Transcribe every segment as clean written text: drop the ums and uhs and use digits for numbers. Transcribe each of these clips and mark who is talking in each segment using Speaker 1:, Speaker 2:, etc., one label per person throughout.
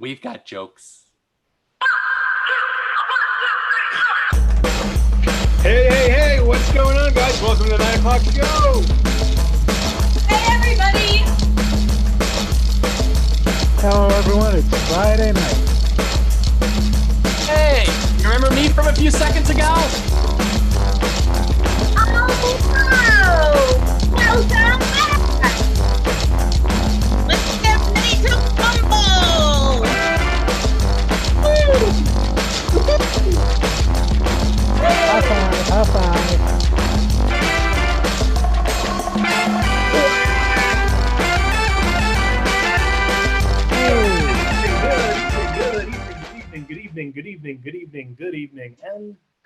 Speaker 1: We've got jokes.
Speaker 2: Hey, what's going on, guys? Welcome to the 9 o'clock show.
Speaker 3: Hey, everybody.
Speaker 4: Hello, everyone. It's Friday night.
Speaker 1: Hey, you remember me from a few seconds ago?
Speaker 3: Oh, wow. Welcome back. Let's get ready to rumble.
Speaker 4: High five, high five.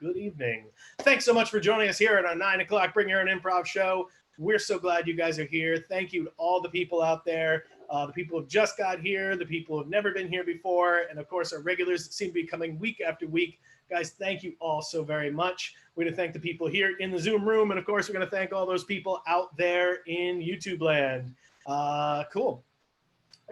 Speaker 2: Good evening. Thanks so much for joining us here at our 9 o'clock Bring Your Own Improv show. We're so glad you guys are here. Thank you to all the people out there, the people who just got here, the people who have never been here before, and of course our regulars that seem to be coming week after week. Guys, thank you all so very much. We're going to thank the people here in the Zoom room, and of course we're going to thank all those people out there in YouTube land. Cool.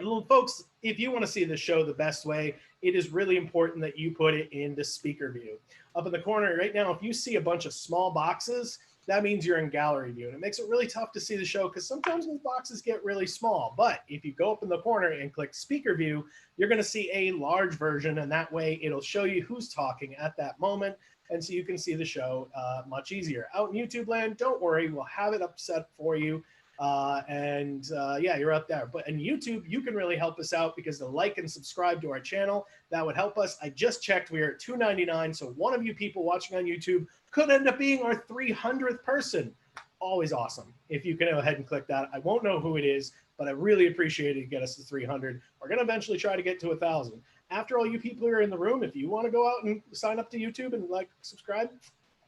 Speaker 2: Well, folks, if you want to see the show the best way, it is really important that you put it into speaker view. Up in the corner right now, if you see a bunch of small boxes, that means you're in gallery view. And it makes it really tough to see the show because sometimes those boxes get really small. But if you go up in the corner and click speaker view, you're going to see a large version. And that way it'll show you who's talking at that moment. And so you can see the show much easier. Out in YouTube land, don't worry, we'll have it up set for you. Yeah, you're up there. But in YouTube, you can really help us out because to like and subscribe to our channel, that would help us. I just checked, we are at $2.99. So one of you people watching on YouTube could end up being our 300th person. Always awesome. If you can go ahead and click that. I won't know who it is, but I really appreciate it to get us to 300. We're going to eventually try to get to 1,000. After all you people who are in the room, if you want to go out and sign up to YouTube and like, subscribe,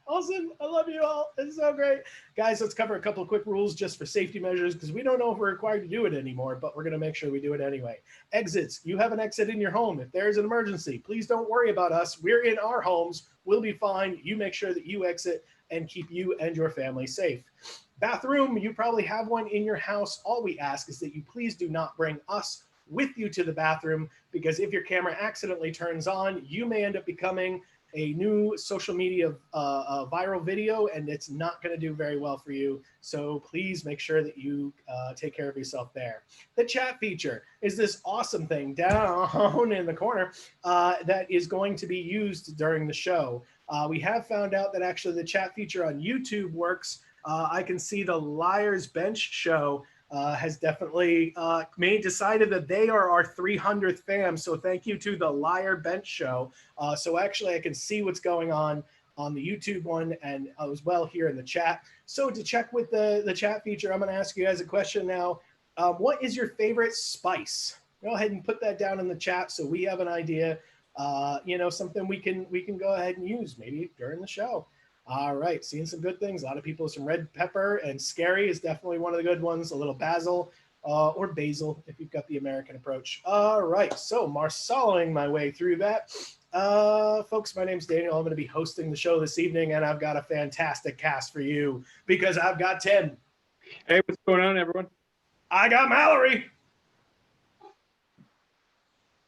Speaker 2: awesome. I love you all. It's so great. Guys, let's cover a couple of quick rules just for safety measures because we don't know if we're required to do it anymore, but we're going to make sure we do it anyway. Exits. You have an exit in your home. If there's an emergency, please don't worry about us. We're in our homes. We'll be fine. You make sure that you exit and keep you and your family safe. Bathroom. You probably have one in your house. All we ask is that you please do not bring us with you to the bathroom because if your camera accidentally turns on, you may end up becoming a new social media viral video, and it's not going to do very well for you. So please make sure that you take care of yourself there. The chat feature is this awesome thing down in the corner that is going to be used during the show. We have found out that actually the chat feature on YouTube works. I can see the Liar's Bench show has definitely decided that they are our 300th fam. So thank you to the Liar Bench show. So actually I can see what's going on the YouTube one and as well here in the chat. So to check with the chat feature, I'm going to ask you guys a question now. What is your favorite spice? Go ahead and put that down in the chat so we have an idea, something we can go ahead and use maybe during the show. All right, seeing some good things. A lot of people, some red pepper and scary is definitely one of the good ones. A little basil or basil if you've got the American approach. All right, so Marceling my way through that. Folks, my name's Daniel. I'm going to be hosting the show this evening, and I've got a fantastic cast for you because I've got Tim.
Speaker 5: Hey, what's going on, everyone?
Speaker 2: I got Mallory.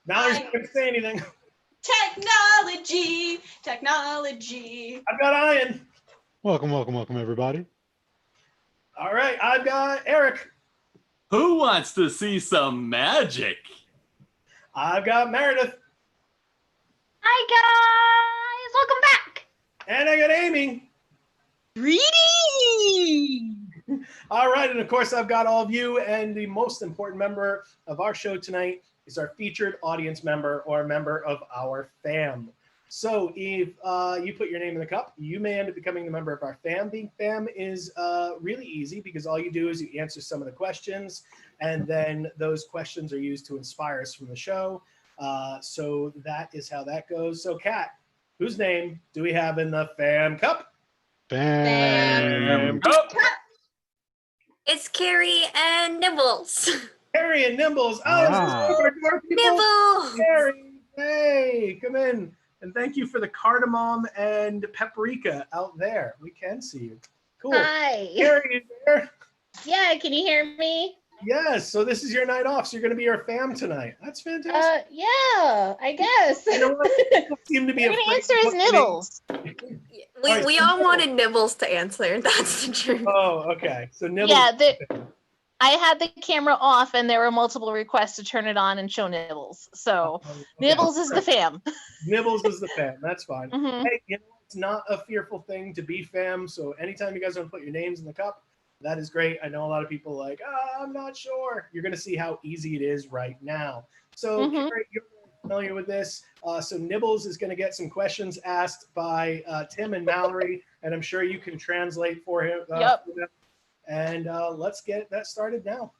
Speaker 2: Mallory's not going to say anything.
Speaker 3: Technology.
Speaker 2: I've got Ian.
Speaker 4: Welcome, everybody.
Speaker 2: All right, I've got Eric.
Speaker 1: Who wants to see some magic?
Speaker 2: I've got Meredith.
Speaker 3: Hi, guys. Welcome back.
Speaker 2: And I got Amy.
Speaker 3: Greetings.
Speaker 2: All right, and of course, I've got all of you, and the most important member of our show tonight is our featured audience member or member of our fam. So if you put your name in the cup, you may end up becoming a member of our fam. Being fam is really easy because all you do is you answer some of the questions, and then those questions are used to inspire us from the show. So that is how that goes. So Kat, whose name do we have in the fam cup?
Speaker 4: Fam
Speaker 2: cup.
Speaker 6: It's Carrie and Nibbles.
Speaker 2: Carrie and Nimbles.
Speaker 4: Wow.
Speaker 6: Nibbles.
Speaker 2: Carrie, hey, come in. And thank you for the cardamom and paprika out there. We can see you. Cool.
Speaker 6: Hi.
Speaker 2: Carrie, you there?
Speaker 6: Yeah, can you hear me?
Speaker 2: Yes. So this is your night off. So you're going to be our fam tonight. That's fantastic.
Speaker 3: Yeah, I guess.
Speaker 2: You know what? People seem to be
Speaker 3: We're gonna
Speaker 2: afraid
Speaker 3: answer
Speaker 2: to
Speaker 3: his
Speaker 2: put names-
Speaker 3: nibbles.
Speaker 6: We all wanted Nibbles to answer. That's the truth.
Speaker 2: Oh, okay. So Nibbles.
Speaker 3: Yeah, I had the camera off, and there were multiple requests to turn it on and show Nibbles. So
Speaker 2: Okay.
Speaker 3: Nibbles is the fam.
Speaker 2: Nibbles is the fam. That's fine.
Speaker 3: Mhm.
Speaker 2: Hey, you know, it's not a fearful thing to be fam. So anytime you guys want to put your names in the cup, that is great. I know a lot of people are like, I'm not sure. You're going to see how easy it is right now. So,
Speaker 3: Mhm.
Speaker 2: Carrie, you're familiar with this. So Nibbles is going to get some questions asked by Tim and Mallory, and I'm sure you can translate for him.
Speaker 3: Yep.
Speaker 2: For them. And let's get that started now.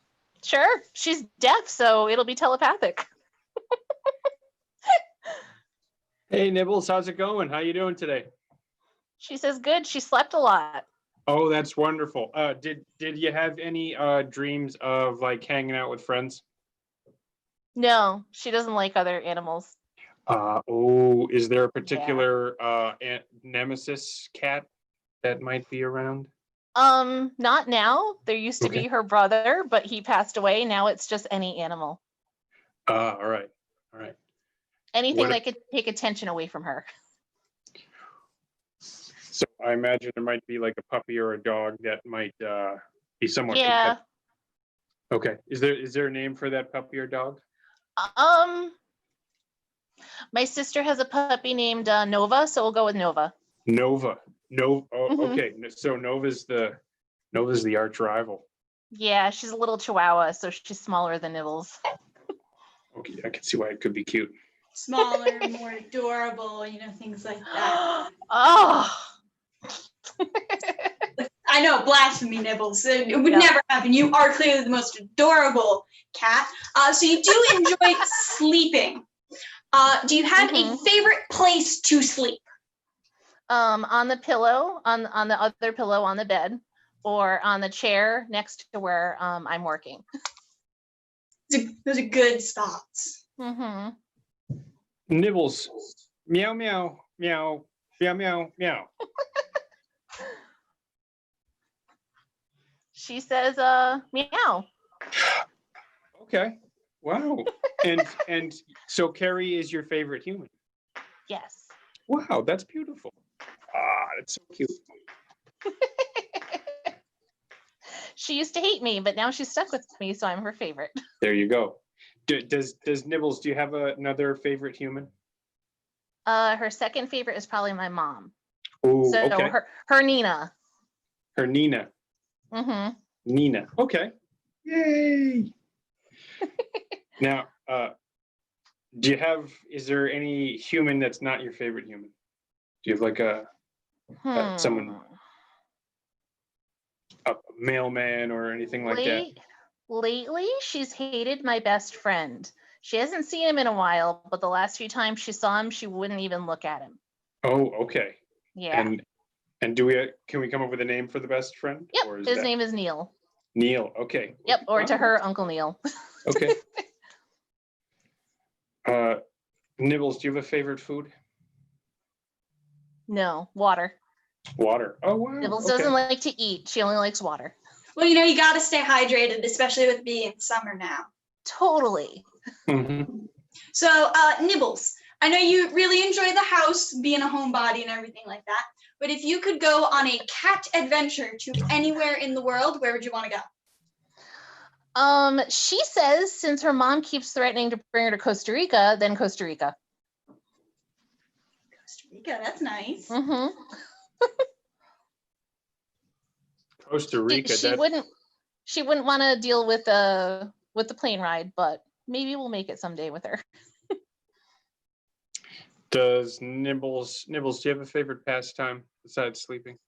Speaker 3: Sure, she's deaf, so it'll be telepathic.
Speaker 5: Hey, Nibbles, how's it going? How you doing today?
Speaker 3: She says good. She slept a lot.
Speaker 5: Oh, that's wonderful. Did you have any dreams of like hanging out with friends?
Speaker 3: No, she doesn't like other animals.
Speaker 5: Is there a particular nemesis cat that might be around?
Speaker 3: Not now. There used to be her brother, but he passed away. Now it's just any animal.
Speaker 5: All right.
Speaker 3: Anything
Speaker 5: What-
Speaker 3: that could take attention away from her.
Speaker 5: So I imagine there might be like a puppy or a dog that might be somewhat
Speaker 3: Yeah.
Speaker 5: Okay. Is there a name for that puppy or dog?
Speaker 3: My sister has a puppy named Nova, so we'll go with Nova.
Speaker 5: Nova. No. Oh,
Speaker 3: Mhm.
Speaker 5: okay. So Nova's the arch rival.
Speaker 3: Yeah, she's a little chihuahua, so she's smaller than Nibbles.
Speaker 5: Okay, I can see why it could be cute.
Speaker 7: Smaller, more adorable, things like that.
Speaker 3: Oh.
Speaker 7: I know, blasphemy, Nibbles. It would
Speaker 3: Yeah.
Speaker 7: never happen. You are clearly the most adorable cat. So you do enjoy sleeping. Do you have a favorite place to sleep?
Speaker 3: On the pillow, on the other pillow on the bed, or on the chair next to where I'm working.
Speaker 7: Those are good spots.
Speaker 3: Mm-hmm.
Speaker 5: Nibbles. Meow meow meow meow meow meow.
Speaker 3: She says, meow.
Speaker 5: Okay. Wow. And so Carrie is your favorite human.
Speaker 3: Yes.
Speaker 5: Wow, that's beautiful. That's so cute.
Speaker 3: She used to hate me, but now she's stuck with me, so I'm her favorite.
Speaker 5: There you go. Does Nibbles, do you have another favorite human?
Speaker 3: Her second favorite is probably my mom.
Speaker 5: Oh,
Speaker 3: So
Speaker 5: okay.
Speaker 3: her Nina.
Speaker 5: Her Nina.
Speaker 3: Mm-hmm.
Speaker 5: Nina. Okay. Yay. Now, is there any human that's not your favorite human? Do you have like someone, a mailman or anything like that?
Speaker 3: Lately, she's hated my best friend. She hasn't seen him in a while, but the last few times she saw him, she wouldn't even look at him.
Speaker 5: Oh, okay.
Speaker 3: Yeah.
Speaker 5: And can we come up with a name for the best friend?
Speaker 3: Yep.
Speaker 5: Or
Speaker 3: His name is Neil.
Speaker 5: Neil. Okay.
Speaker 3: Yep. Or to
Speaker 5: Wow.
Speaker 3: her, Uncle Neil.
Speaker 5: Okay. Nibbles, do you have a favorite food?
Speaker 3: No, water.
Speaker 5: Water. Oh, wow.
Speaker 3: Nibbles
Speaker 5: okay.
Speaker 3: doesn't like to eat. She only likes water.
Speaker 7: Well, you got to stay hydrated, especially with being summer now.
Speaker 3: Totally.
Speaker 5: Mhm.
Speaker 7: So, Nibbles, I know you really enjoy the house, being a homebody and everything like that. But if you could go on a cat adventure to anywhere in the world, where would you want to go?
Speaker 3: She says since her mom keeps threatening to bring her to Costa Rica, then Costa Rica.
Speaker 7: Costa Rica, that's nice.
Speaker 3: Mm-hmm.
Speaker 5: Costa Rica.
Speaker 3: She wouldn't want to deal with the plane ride, but maybe we'll make it someday with her.
Speaker 5: Does Nibbles, do you have a favorite pastime besides sleeping?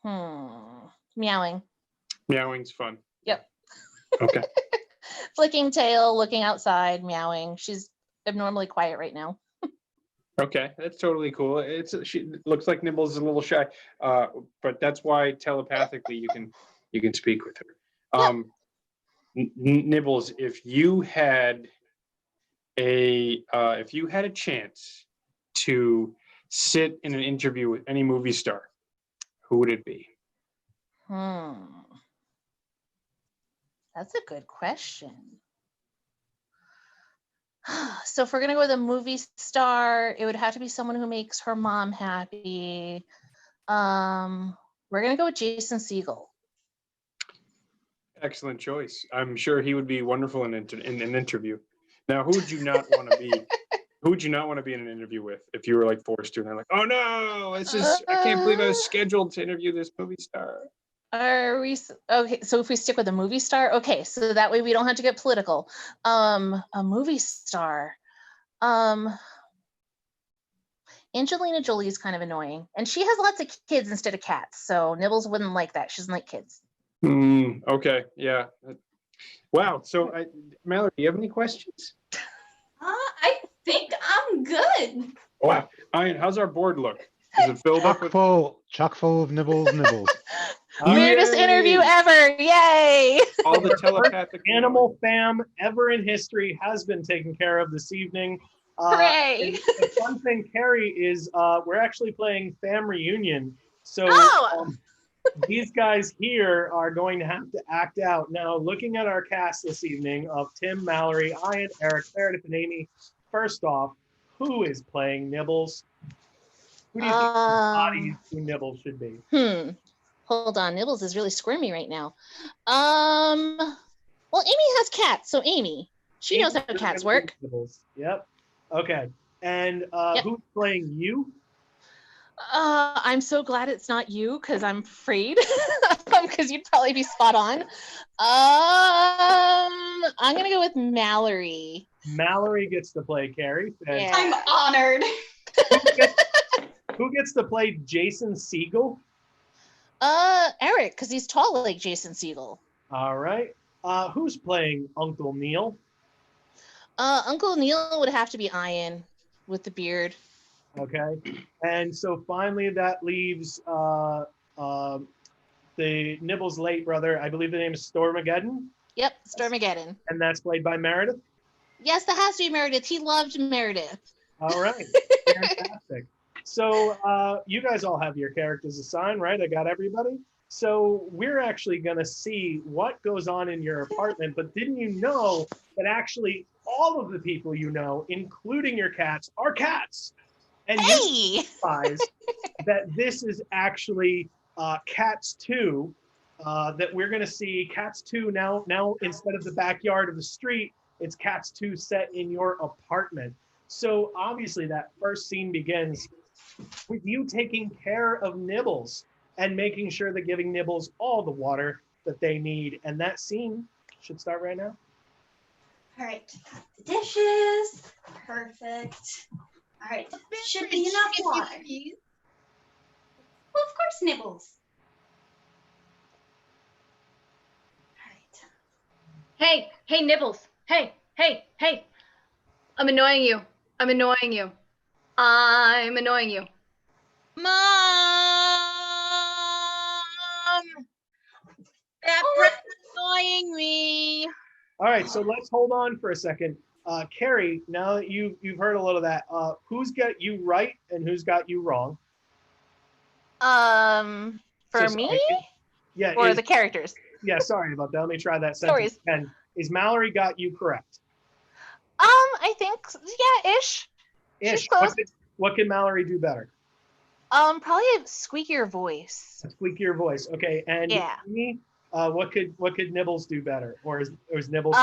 Speaker 3: Meowing.
Speaker 5: Meowing's fun.
Speaker 3: Yep.
Speaker 5: Okay.
Speaker 3: Flicking tail, looking outside, meowing. She's abnormally quiet right now.
Speaker 5: Okay, that's totally cool. She looks like Nibbles is a little shy, but that's why telepathically you can speak with her. Nibbles, if you had a chance to sit in an interview with any movie star, who would it be?
Speaker 3: That's a good question. So if we're gonna go with a movie star, it would have to be someone who makes her mom happy. We're gonna go with Jason Segel.
Speaker 5: Excellent choice. I'm sure he would be wonderful in an interview. Now, who would you not want to be? Who would you not want to be in an interview with if you were like forced to? And they're like, "Oh no, I can't believe I was scheduled to interview this movie star."
Speaker 3: Are we okay? So if we stick with a movie star, okay, so that way we don't have to get political. A movie star. Angelina Jolie is kind of annoying, and she has lots of kids instead of cats. So Nibbles wouldn't like that. She doesn't like kids.
Speaker 5: Okay, yeah. Wow. So, Mallory, do you have any questions?
Speaker 7: I think I'm good.
Speaker 5: Wow. Ian, how's our board look? Is it filled up with?
Speaker 4: Chock full of nibbles.
Speaker 3: Weirdest interview ever! Yay!
Speaker 5: All the telepathic
Speaker 2: Animal fam ever in history has been taken care of this evening.
Speaker 3: Hooray!
Speaker 2: The fun thing, Carrie, is we're actually playing Fam Reunion. So these guys here are going to have to act out. Now, looking at our cast this evening of Tim, Mallory, Ian, Eric, Meredith, and Amy, first off, who is playing Nibbles? Who do you think the bodies who Nibbles should be?
Speaker 3: Hold on, Nibbles is really squirmy right now. Well, Amy has cats, so Amy. She knows how cats work.
Speaker 2: Nibbles. Yep. Okay. And who's playing you?
Speaker 3: I'm so glad it's not you, because I'm afraid, because you'd probably be spot on. I'm gonna go with Mallory.
Speaker 2: Mallory gets to play Carrie.
Speaker 3: Yeah.
Speaker 7: I'm honored.
Speaker 2: Who gets to play Jason Segel?
Speaker 3: Eric, because he's tall like Jason Segel.
Speaker 2: All right. Who's playing Uncle Neil?
Speaker 3: Uncle Neil would have to be Ian with the beard.
Speaker 2: Okay. And so finally that leaves the Nibbles' late brother. I believe the name is Stormageddon.
Speaker 3: Yep, Stormageddon.
Speaker 2: And that's played by Meredith.
Speaker 3: Yes, that has to be Meredith. He loved Meredith.
Speaker 2: All right. Fantastic. So you guys all have your characters assigned, right? I got everybody. So we're actually going to see what goes on in your apartment. But didn't you know that actually all of the people you know, including your cats, are cats? And you realize that this is actually Cats 2 that we're going to see. Cats 2 now instead of the backyard of the street, it's Cats 2 set in your apartment. So obviously that first scene begins with you taking care of Nibbles and making sure they're giving Nibbles all the water that they need. And that scene should start right now.
Speaker 7: All right, got the dishes. Perfect. All right, should be enough water. Well, of course, Nibbles. All right.
Speaker 8: Hey, Nibbles. Hey. I'm annoying you. I'm annoying you.
Speaker 3: Mom! That breath is annoying me.
Speaker 2: All right, so let's hold on for a second. Carrie, now that you've heard a little of that, who's got you right and who's got you wrong?
Speaker 3: For me?
Speaker 2: Yeah.
Speaker 3: Or the characters?
Speaker 2: Yeah, sorry about that. Let me try that sentence again. Is Mallory got you correct?
Speaker 3: I think, yeah, ish. She's close.
Speaker 2: What can Mallory do better?
Speaker 3: Probably a squeakier voice.
Speaker 2: A squeakier voice. Okay, and
Speaker 3: yeah.
Speaker 2: Me, what could Nibbles do better? Or is Nibbles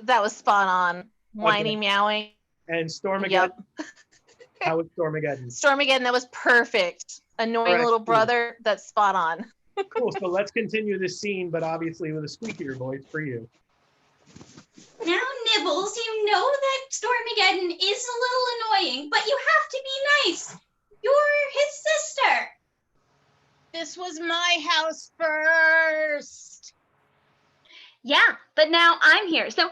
Speaker 3: that was spot on. Whiny, meowing.
Speaker 2: And Stormageddon?
Speaker 3: Yep.
Speaker 2: How was Stormageddon?
Speaker 3: Stormageddon, that was perfect. Annoying little brother, that's spot on.
Speaker 2: Cool, so let's continue this scene, but obviously with a squeakier voice for you.
Speaker 7: Now, Nibbles, you know that Stormageddon is a little annoying, but you have to be nice. You're his sister.
Speaker 8: This was my house first. Yeah, but now I'm here, so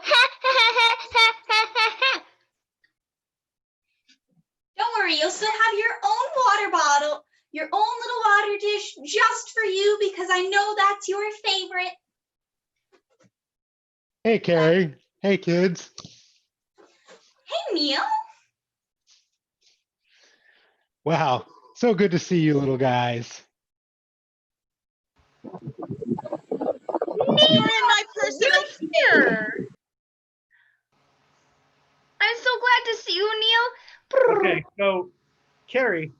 Speaker 7: Don't worry, you'll still have your own water bottle, your own little water dish just for you because I know that's your favorite.
Speaker 4: Hey, Carrie. Hey, kids.
Speaker 7: Hey, Neil.
Speaker 4: Wow. So good to see you little guys.
Speaker 8: You're in my personal here. I'm so glad to see you, Neil.
Speaker 2: Okay, so Carrie,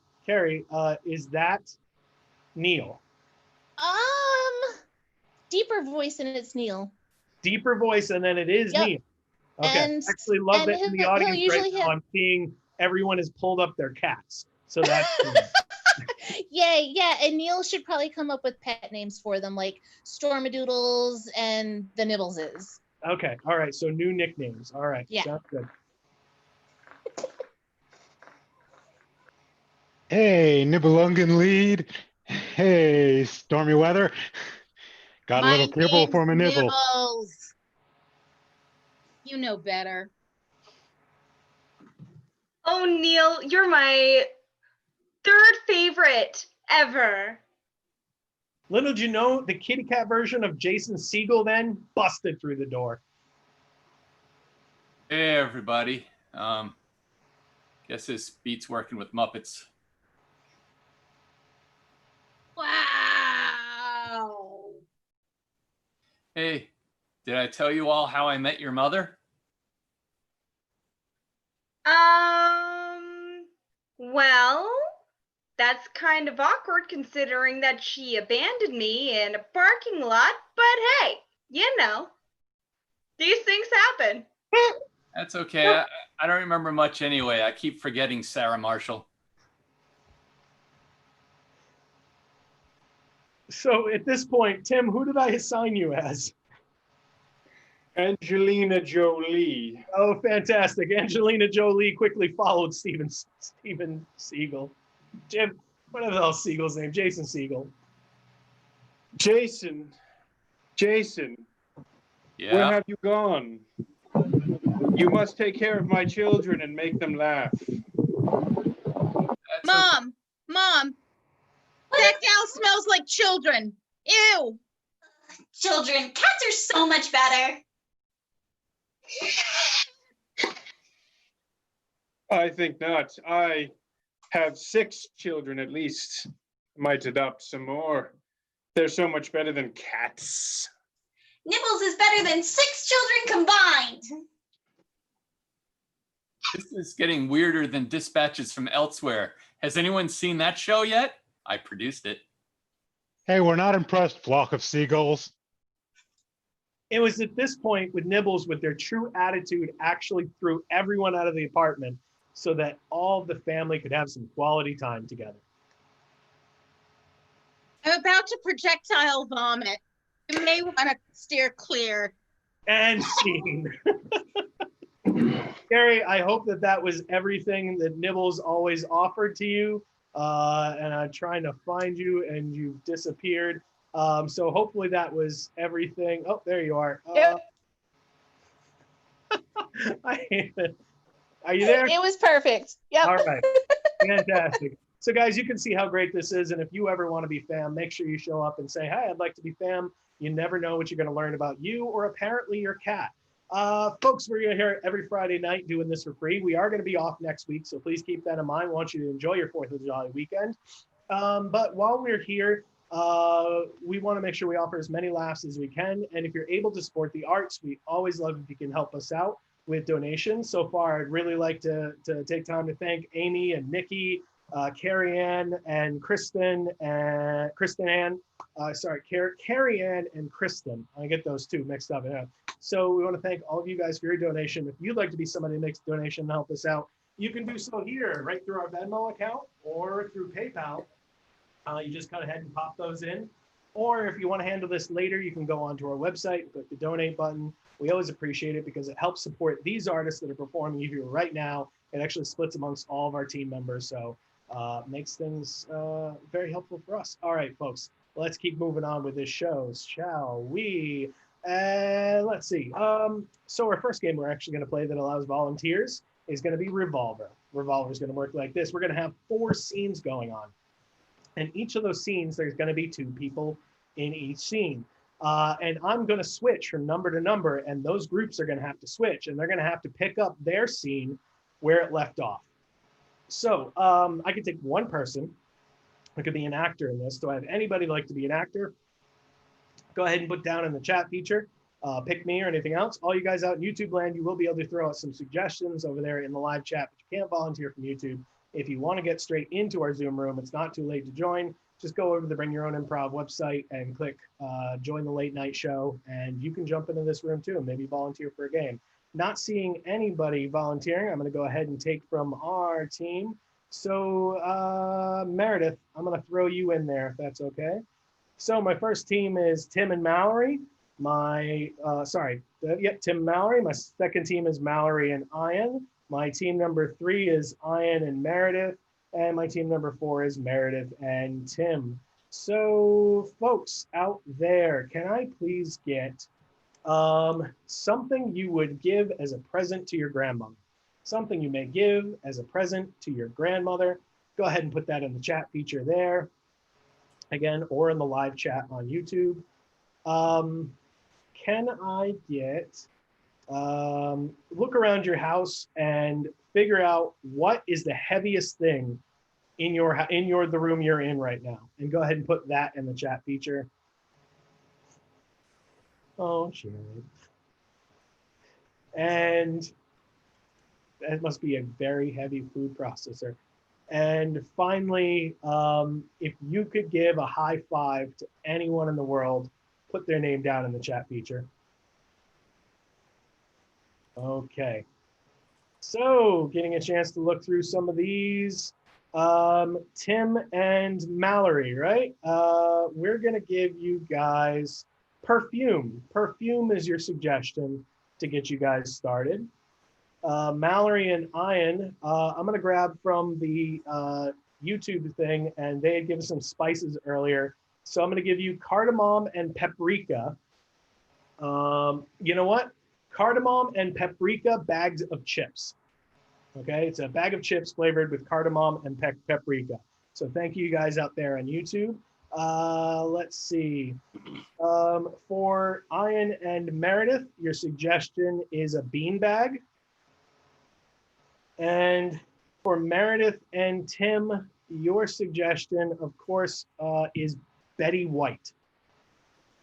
Speaker 2: is that Neil?
Speaker 3: Deeper voice and it's Neil.
Speaker 2: Deeper voice, and then it is
Speaker 3: Yep.
Speaker 2: Neil. Okay,
Speaker 3: And-
Speaker 2: I actually love
Speaker 3: and
Speaker 2: that in the
Speaker 3: he'll
Speaker 2: audience right
Speaker 3: usually
Speaker 2: now.
Speaker 3: hit-
Speaker 2: I'm seeing everyone has pulled up their cats. So that's
Speaker 3: Yeah, and Neil should probably come up with pet names for them, like Stormadoodles and the Nibbleses.
Speaker 2: okay. All right, so new nicknames. All right,
Speaker 3: Yeah.
Speaker 2: sounds good.
Speaker 4: Hey, Nibelungen lead. Hey, stormy weather. Got a little kibble for my nibble.
Speaker 8: Nibbles. You know better. Oh, Neil, you're my third favorite ever.
Speaker 2: Little did you know, the kitty cat version of Jason Segel then busted through the door.
Speaker 1: Hey, everybody. Guess this beats working with Muppets.
Speaker 8: Wow.
Speaker 1: Hey, did I tell you all how I met your mother?
Speaker 8: Well, that's kind of awkward considering that she abandoned me in a parking lot, but hey, you know, these things happen.
Speaker 1: That's okay. I don't remember much anyway. I keep forgetting Sarah Marshall.
Speaker 2: So at this point, Tim, who did I assign you as?
Speaker 5: Angelina Jolie.
Speaker 2: Oh, fantastic. Angelina Jolie quickly followed Steven Segel. Jim, whatever the hell Segel's name, Jason Segel.
Speaker 5: Jason, where
Speaker 1: Yeah.
Speaker 5: have you gone? You must take care of my children and make them laugh.
Speaker 1: That's
Speaker 8: Mom, that gal smells like children. Ew.
Speaker 7: Children, cats are so much better.
Speaker 5: I think not. I have 6 children at least. Might adopt some more. They're so much better than cats.
Speaker 7: Nibbles is better than 6 children combined.
Speaker 1: This is getting weirder than dispatches from elsewhere. Has anyone seen that show yet? I produced it.
Speaker 4: Hey, we're not impressed, flock of seagulls.
Speaker 2: It was at this point with Nibbles, with their true attitude, actually threw everyone out of the apartment so that all the family could have some quality time together.
Speaker 8: I'm about to projectile vomit. You may want to steer clear.
Speaker 2: And scene. Gary, I hope that was everything that Nibbles always offered to you. And I'm trying to find you, and you've disappeared. So hopefully that was everything. Oh, there you are.
Speaker 3: Yep.
Speaker 2: Are you there?
Speaker 3: It was perfect. Yep.
Speaker 2: All right. Fantastic. So guys, you can see how great this is. And if you ever want to be fam, make sure you show up and say, hey, I'd like to be fam. You never know what you're going to learn about you or apparently your cat. Folks, we're going to hear every Friday night doing this for free. We are going to be off next week, so please keep that in mind. We want you to enjoy your 4th of July weekend. But while we're here, we want to make sure we offer as many laughs as we can. And if you're able to support the arts, we always love if you can help us out with donations. So far, I'd really like to take time to thank Amy and Nikki, Carrie Ann and Kristen and Carrie Ann and Kristen. I get those two mixed up. Yeah. So we want to thank all of you guys for your donation. If you'd like to be somebody who makes a donation to help us out, you can do so here, right through our Venmo account or through PayPal. You just go ahead and pop those in. Or if you want to handle this later, you can go onto our website, click the donate button. We always appreciate it because it helps support these artists that are performing here right now. It actually splits amongst all of our team members. So makes things very helpful for us. All right, folks, let's keep moving on with this show, shall we? Let's see. So our first game we're actually going to play that allows volunteers is going to be Revolver. Revolver is going to work like this. We're going to have 4 scenes going on. And each of those scenes, there's going to be 2 people in each scene. And I'm going to switch from number to number, and those groups are going to have to switch, and they're going to have to pick up their scene where it left off. So I could take one person. I could be an actor in this. Do I have anybody like to be an actor? Go ahead and put down in the chat feature. Pick Me or anything else. All you guys out in YouTube land, you will be able to throw out some suggestions over there in the live chat, but you can't volunteer from YouTube. If you want to get straight into our Zoom room, it's not too late to join. Just go over to the Bring Your Own Improv website and click join the late night show, and you can jump into this room too and maybe volunteer for a game. Not seeing anybody volunteering, I'm going to go ahead and take from our team. So Meredith, I'm going to throw you in there if that's okay. So my first team is Tim and Mallory. Tim Mallory. My second team is Mallory and Ian. My team number 3 is Ian and Meredith. And my team number 4 is Meredith and Tim. So folks out there, can I please get something you would give as a present to your grandmother? Something you may give as a present to your grandmother. Go ahead and put that in the chat feature there. Again, or in the live chat on YouTube. Can I get, look around your house and figure out what is the heaviest thing in the room you're in right now, and go ahead and put that in the chat feature. Oh, Jared. And that must be a very heavy food processor. And finally, if you could give a high five to anyone in the world, put their name down in the chat feature. Okay. So getting a chance to look through some of these. Tim and Mallory, right? We're going to give you guys perfume. Perfume is your suggestion to get you guys started. Mallory and Ian, I'm going to grab from the YouTube thing, and they had given some spices earlier. So I'm going to give you cardamom and paprika. You know what? Cardamom and paprika bags of chips. Okay, it's a bag of chips flavored with cardamom and paprika. So thank you guys out there on YouTube. Let's see. For Ian and Meredith, your suggestion is a bean bag. And for Meredith and Tim, your suggestion, of course, is Betty White.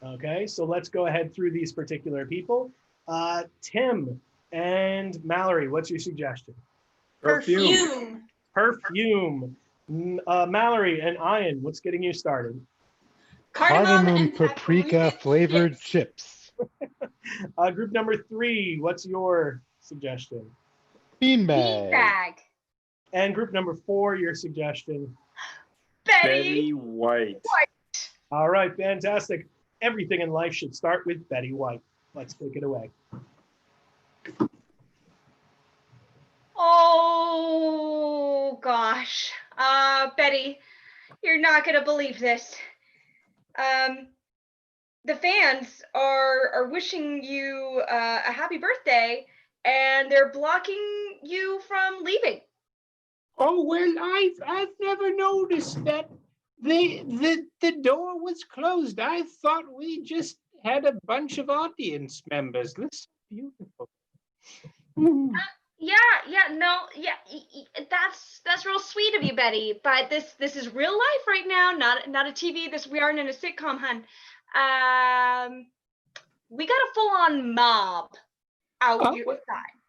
Speaker 2: Okay, so let's go ahead through these particular people. Tim and Mallory, what's your suggestion?
Speaker 7: Perfume.
Speaker 2: Perfume. Mallory and Ian, what's getting you started?
Speaker 7: Cardamom and
Speaker 4: paprika flavored chips.
Speaker 2: Group number 3, what's your suggestion?
Speaker 4: Beanbag.
Speaker 8: Bag.
Speaker 2: And group number 4, your suggestion?
Speaker 5: Betty White.
Speaker 2: All right, fantastic. Everything in life should start with Betty White. Let's take it away.
Speaker 8: Oh gosh. Betty, you're not gonna believe this. The fans are wishing you a happy birthday, and they're blocking you from leaving.
Speaker 5: Oh well, I've never noticed that the door was closed. I thought we just had a bunch of audience members. This is beautiful.
Speaker 8: That's real sweet of you, Betty. But this is real life right now, not a TV. We aren't in a sitcom, hun. We got a full-on mob out your side.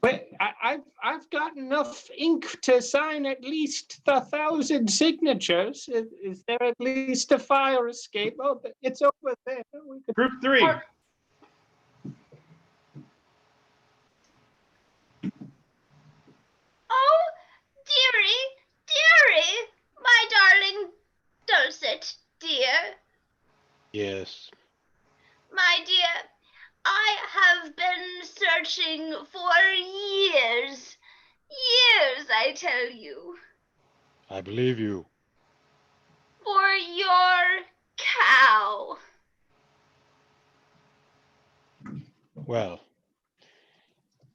Speaker 5: But I've got enough ink to sign at least 1,000 signatures. Is there at least a fire escape? Oh, it's over there.
Speaker 2: Group 3.
Speaker 9: Oh, dearie, my darling Dulcet, dear.
Speaker 4: Yes.
Speaker 9: My dear, I have been searching for years, I tell you.
Speaker 4: I believe you.
Speaker 9: For your cow.
Speaker 4: Well,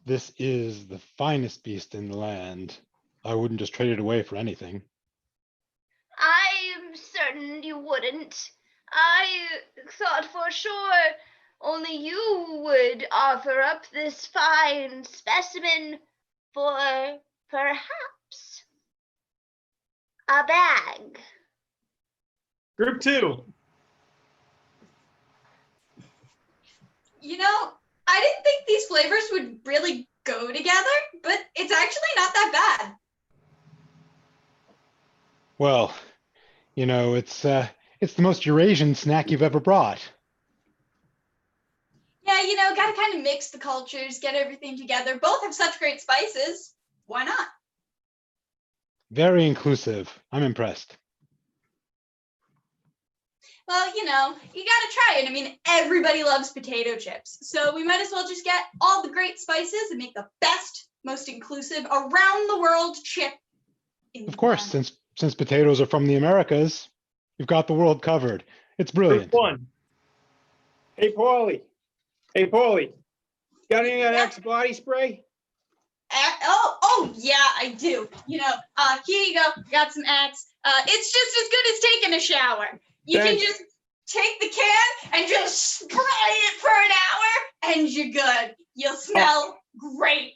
Speaker 4: this is the finest beast in the land. I wouldn't just trade it away for anything.
Speaker 9: I'm certain you wouldn't. I thought for sure only you would offer up this fine specimen for perhaps a bag.
Speaker 2: Group 2.
Speaker 7: You know, I didn't think these flavors would really go together, but it's actually not that bad.
Speaker 4: Well, it's the most Eurasian snack you've ever brought.
Speaker 7: Yeah, you know, gotta kind of mix the cultures, get everything together. Both have such great spices. Why not?
Speaker 4: Very inclusive. I'm impressed.
Speaker 7: Well, you know, you gotta try it. I mean, everybody loves potato chips. So we might as well just get all the great spices and make the best, most inclusive, around the world chip.
Speaker 4: Of course, since potatoes are from the Americas, you've got the world covered. It's brilliant.
Speaker 2: Group 1.
Speaker 5: Hey, Paulie. Got any of that Axe body spray?
Speaker 7: Oh, yeah, I do. You know, here you go. Got some Axe. It's just as good as taking a shower. You can
Speaker 5: Thanks.
Speaker 7: just take the can and just spray it for an hour, and you're good. You'll smell great.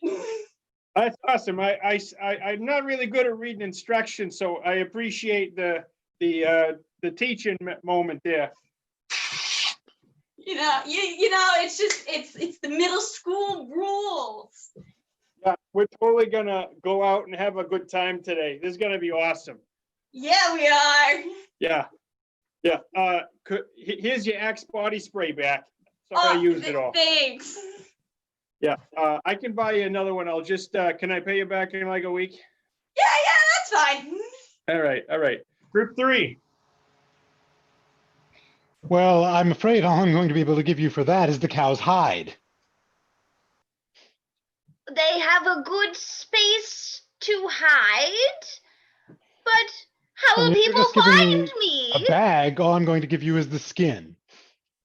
Speaker 5: That's awesome. I'm not really good at reading instructions, so I appreciate the teaching moment there.
Speaker 7: You know, it's the middle school rules.
Speaker 5: Yeah, we're totally gonna go out and have a good time today. This is gonna be awesome.
Speaker 7: Yeah, we are.
Speaker 5: Yeah. Here's your Axe body spray back. Sorry I used it all.
Speaker 7: Thanks.
Speaker 5: Yeah, I can buy you another one. I'll just, can I pay you back in like a week?
Speaker 7: Yeah, that's fine.
Speaker 5: All right.
Speaker 2: Group 3.
Speaker 4: Well, I'm afraid all I'm going to be able to give you for that is the cow's hide.
Speaker 9: They have a good space to hide, but how will
Speaker 4: And you're
Speaker 9: people
Speaker 4: just giving
Speaker 9: find
Speaker 4: me
Speaker 9: me?
Speaker 4: a bag. All I'm going to give you is the skin.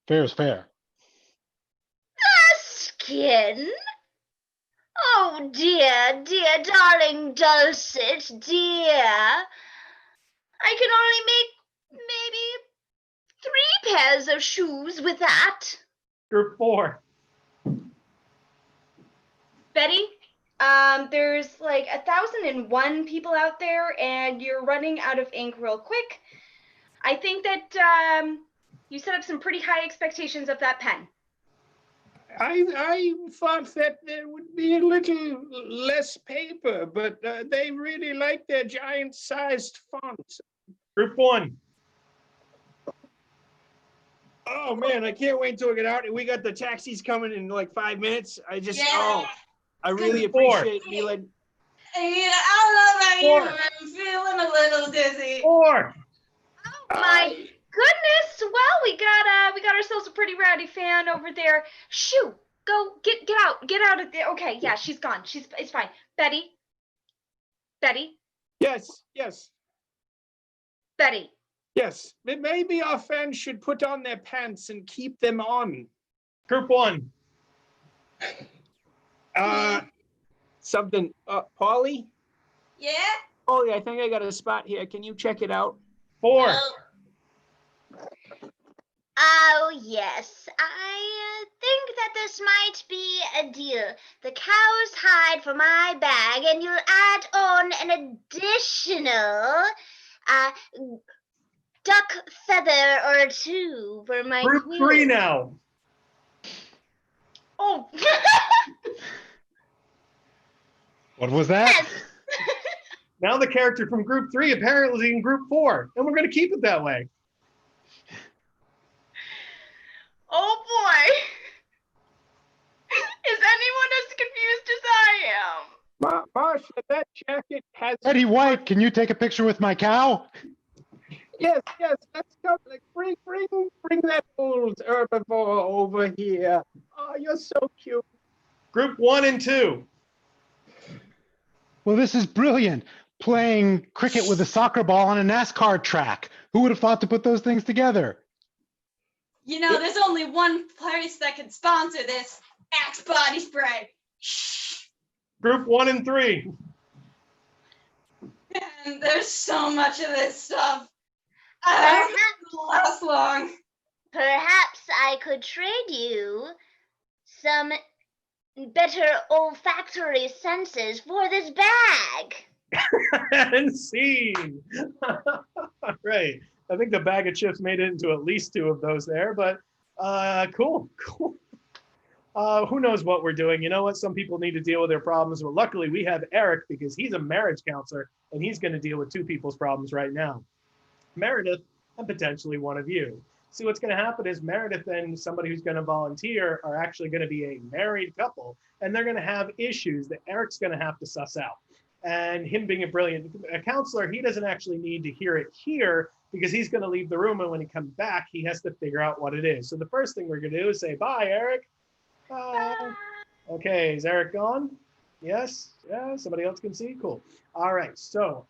Speaker 4: Fair is fair.
Speaker 9: The skin? Oh dear, darling Dulcet, dear. I can only make maybe 3 pairs of shoes with that.
Speaker 2: Group 4.
Speaker 8: Betty, there's like 1,001 people out there, and you're running out of ink real quick. I think that you set up some pretty high expectations of that pen.
Speaker 5: I thought that there would be a little less paper, but they really like their giant-sized fonts.
Speaker 2: Group 1.
Speaker 5: Oh man, I can't wait until we get out. We got the taxis coming in like 5 minutes. I really
Speaker 2: Group 4.
Speaker 5: appreciate you like.
Speaker 7: I don't know about
Speaker 2: 4.
Speaker 7: you, but I'm feeling a little dizzy.
Speaker 2: 4.
Speaker 8: My goodness! Well, we got ourselves a pretty rowdy fan over there. Shoo! Go get out of there. Okay, yeah, she's gone. It's fine. Betty.
Speaker 5: Yes.
Speaker 8: Betty.
Speaker 5: Yes, maybe our fans should put on their pants and keep them on.
Speaker 2: Group 1.
Speaker 5: Something. Paulie?
Speaker 7: Yeah?
Speaker 5: Paulie, I think I got a spot here. Can you check it out?
Speaker 2: 4.
Speaker 7: Oh,
Speaker 9: Oh, yes. I think that this might be a deal. The cow's hide for my bag, and you'll add on an additional duck feather or 2 for my
Speaker 2: Group
Speaker 9: quill.
Speaker 2: 3 now.
Speaker 8: Oh.
Speaker 4: What was that?
Speaker 9: Yes.
Speaker 2: Now the character from Group 3 apparently is in Group 4, and we're going to keep it that way.
Speaker 8: Oh boy. Is anyone as confused as I am?
Speaker 5: Marsha, that jacket has.
Speaker 4: Eddie White, can you take a picture with my cow?
Speaker 5: Yes, let's go. Like, bring that old herbivore over here. Oh, you're so cute.
Speaker 2: Group 1 and 2.
Speaker 4: Well, this is brilliant. Playing cricket with a soccer ball on a NASCAR track. Who would have thought to put those things together?
Speaker 7: you know, there's only one place that can sponsor this. Axe body spray.
Speaker 2: Group 1 and 3.
Speaker 7: And there's so much of this stuff. I don't last long.
Speaker 9: Perhaps I could trade you some better olfactory senses for this bag.
Speaker 2: And scene. Right. I think the bag of chips made it into at least 2 of those there, but cool. Who knows what we're doing? You know what? Some people need to deal with their problems. But luckily, we have Eric because he's a marriage counselor and he's going to deal with two people's problems right now. Meredith and potentially one of you. See, what's going to happen is Meredith and somebody who's going to volunteer are actually going to be a married couple, and they're going to have issues that Eric's going to have to suss out. And him being a brilliant counselor, he doesn't actually need to hear it here because he's going to leave the room, and when he comes back, he has to figure out what it is. So the first thing we're going to do is say, bye, Eric. Okay, is Eric gone? Yes? Yeah, somebody else can see? Cool. All right, so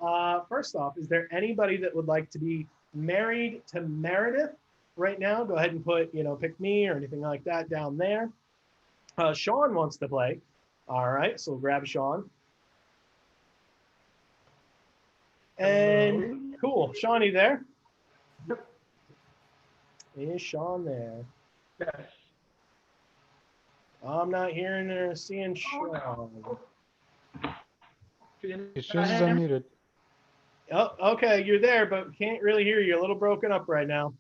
Speaker 2: first off, is there anybody that would like to be married to Meredith right now? Go ahead and put, pick me or anything like that down there. Sean wants to play. All right, so we'll grab Sean. And cool, Sean, you there?
Speaker 10: Yep.
Speaker 2: Is Sean there?
Speaker 10: Yes.
Speaker 2: I'm not hearing or seeing Sean.
Speaker 4: It shows he's unmuted.
Speaker 2: Oh, okay, you're there, but can't really hear you. You're a little broken up right now.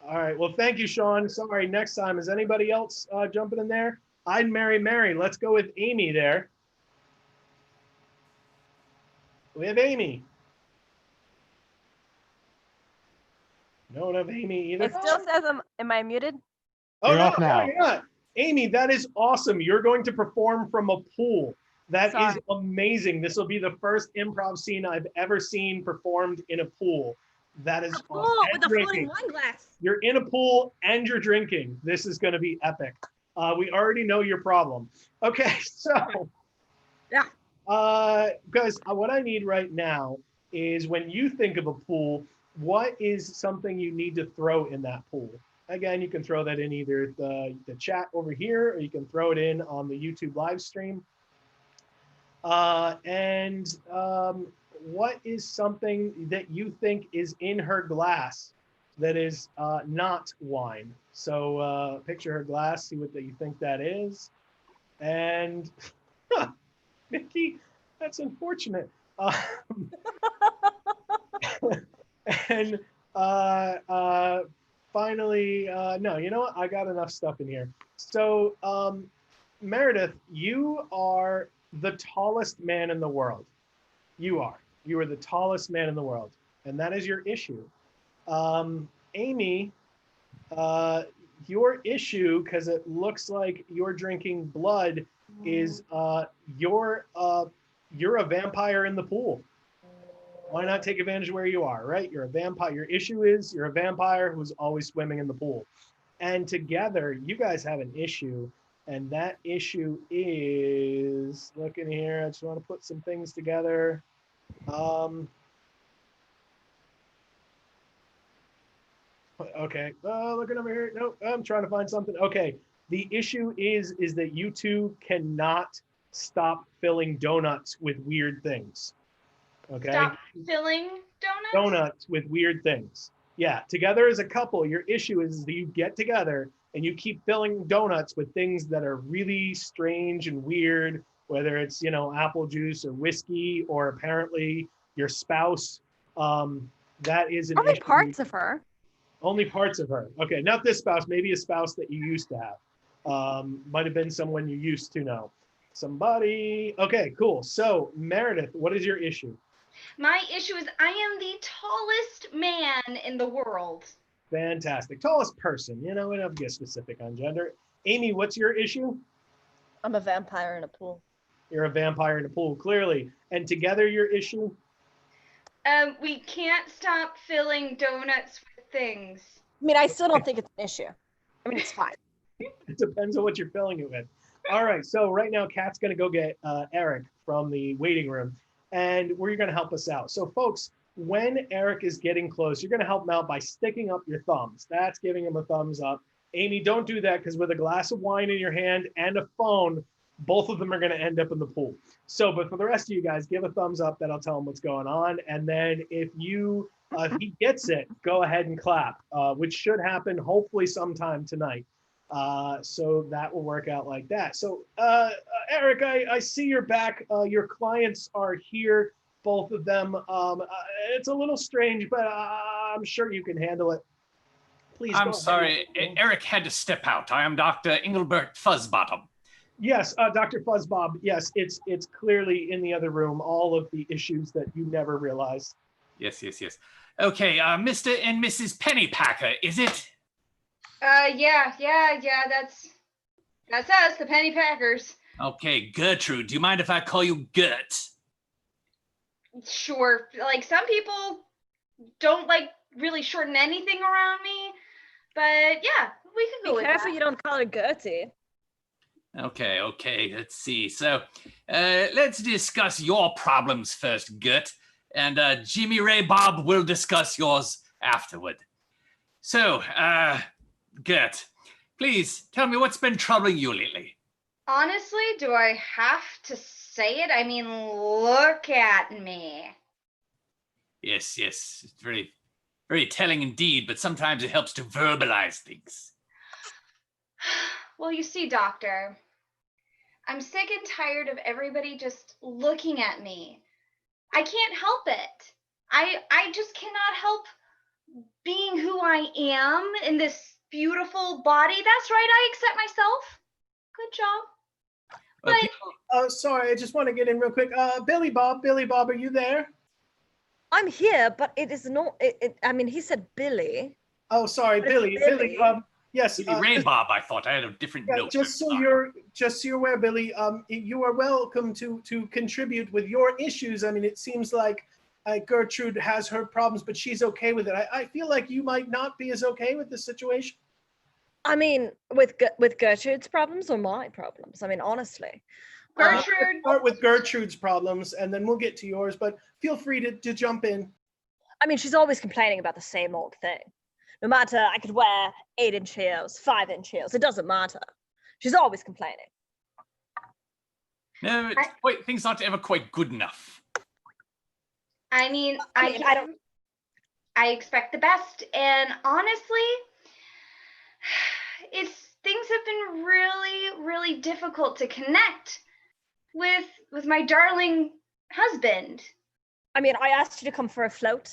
Speaker 2: All right, well, thank you, Sean. Sorry, next time. Is anybody else jumping in there? I'd marry Mary. Let's go with Amy there. We have Amy. No one have Amy either.
Speaker 11: It still says, am I muted?
Speaker 2: Oh,
Speaker 4: You're
Speaker 2: no,
Speaker 4: off now.
Speaker 2: you're not. Amy, that is awesome. You're going to perform from a pool. That is
Speaker 11: Sorry.
Speaker 2: amazing. This will be the first improv scene I've ever seen performed in a pool. That is
Speaker 8: Oh,
Speaker 2: awesome.
Speaker 8: with a floating wine glass.
Speaker 2: You're in a pool and you're drinking. This is going to be epic. We already know your problem. Okay, so
Speaker 8: Yeah.
Speaker 2: because what I need right now is when you think of a pool, what is something you need to throw in that pool? Again, you can throw that in either the chat over here, or you can throw it in on the YouTube live stream. What is something that you think is in her glass that is not wine? So picture her glass, see what you think that is. And Mickey, that's unfortunate. And finally, no, you know what? I got enough stuff in here. So Meredith, you are the tallest man in the world. You are the tallest man in the world. And that is your issue. Amy, your issue, because it looks like you're drinking blood, is you're a vampire in the pool. Why not take advantage of where you are, right? You're a vampire. Your issue is you're a vampire who's always swimming in the pool. And together, you guys have an issue. And that issue is, looking here, I just want to put some things together. Okay, looking over here. Nope, I'm trying to find something. Okay, the issue is that you two cannot stop filling donuts with weird things. Okay.
Speaker 8: Stop filling donuts?
Speaker 2: Donuts with weird things. Yeah, together as a couple, your issue is that you get together and you keep filling donuts with things that are really strange and weird, whether it's, apple juice or whiskey, or apparently your spouse. That is an
Speaker 11: Only
Speaker 2: issue.
Speaker 11: parts of her.
Speaker 2: Only parts of her. Okay, not this spouse, maybe a spouse that you used to have. Might have been someone you used to know. Somebody. Okay, cool. So Meredith, what is your issue?
Speaker 8: My issue is I am the tallest man in the world.
Speaker 2: Fantastic. Tallest person. We don't have to get specific on gender. Amy, what's your issue?
Speaker 11: I'm a vampire in a pool.
Speaker 2: You're a vampire in a pool, clearly. And together, your issue?
Speaker 8: We can't stop filling donuts with things.
Speaker 11: I mean, I still don't think it's an issue. I mean, it's fine.
Speaker 2: It depends on what you're filling it with. All right, so right now, Kat's going to go get Eric from the waiting room, and we're going to help us out. So, folks, when Eric is getting close, you're going to help him out by sticking up your thumbs. That's giving him a thumbs up. Amy, don't do that, because with a glass of wine in your hand and a phone, both of them are going to end up in the pool. So, but for the rest of you guys, give a thumbs up. That'll tell him what's going on. And then if he gets it, go ahead and clap, which should happen hopefully sometime tonight. So that will work out like that. So, Eric, I see you're back. Your clients are here, both of them. It's a little strange, but I'm sure you can handle it. Please.
Speaker 1: I'm
Speaker 2: go
Speaker 1: sorry,
Speaker 2: ahead.
Speaker 1: Eric had to step out. I am Dr. Engelbert Fuzzbottom.
Speaker 2: Yes, Dr. Fuzzbob. Yes, it's clearly in the other room. All of the issues that you never realized.
Speaker 1: Yes. Okay, Mr. and Mrs. Pennypacker, is it?
Speaker 8: Yeah, that's us, the Penny Packers.
Speaker 1: Okay, Gertrude, do you mind if I call you Gert?
Speaker 8: Sure. Like, some people don't like really shorten anything around me, but yeah, we can go
Speaker 11: Be
Speaker 8: with
Speaker 11: careful
Speaker 8: that.
Speaker 11: you don't call her Gertie.
Speaker 1: Okay, let's see. So, let's discuss your problems first, Gert, and Jimmy Ray Bob will discuss yours afterward. So, Gert, please tell me what's been troubling you lately.
Speaker 8: Honestly, do I have to say it? I mean, look at me.
Speaker 1: Yes, it's very, very telling indeed, but sometimes it helps to verbalize things.
Speaker 8: Well, you see, Doctor, I'm sick and tired of everybody just looking at me. I can't help it. I just cannot help being who I am in this beautiful body. That's right, I accept myself. Good job.
Speaker 1: Well,
Speaker 8: But
Speaker 2: Sorry, I just want to get in real quick. Billy Bob, are you there?
Speaker 11: I'm here, but it is not. I mean, he said Billy.
Speaker 2: Oh, sorry,
Speaker 11: But it's
Speaker 2: Billy.
Speaker 11: Billy.
Speaker 2: Yes.
Speaker 1: Billy Ray Bob, I thought I had a different note.
Speaker 2: Just so you're aware, Billy, you are welcome to contribute with your issues. I mean, it seems like Gertrude has her problems, but she's okay with it. I feel like you might not be as okay with the situation.
Speaker 11: I mean, with Gertrude's problems or my problems? I mean, honestly.
Speaker 8: Gertrude.
Speaker 2: Start with Gertrude's problems, and then we'll get to yours. But feel free to jump in.
Speaker 11: I mean, she's always complaining about the same old thing. No matter, I could wear 8-inch heels, 5-inch heels. It doesn't matter. She's always complaining.
Speaker 1: No, things aren't ever quite good enough.
Speaker 8: I mean,
Speaker 11: I don't.
Speaker 8: I expect the best, and honestly, things have been really, really difficult to connect with my darling husband.
Speaker 11: I mean, I asked you to come for a float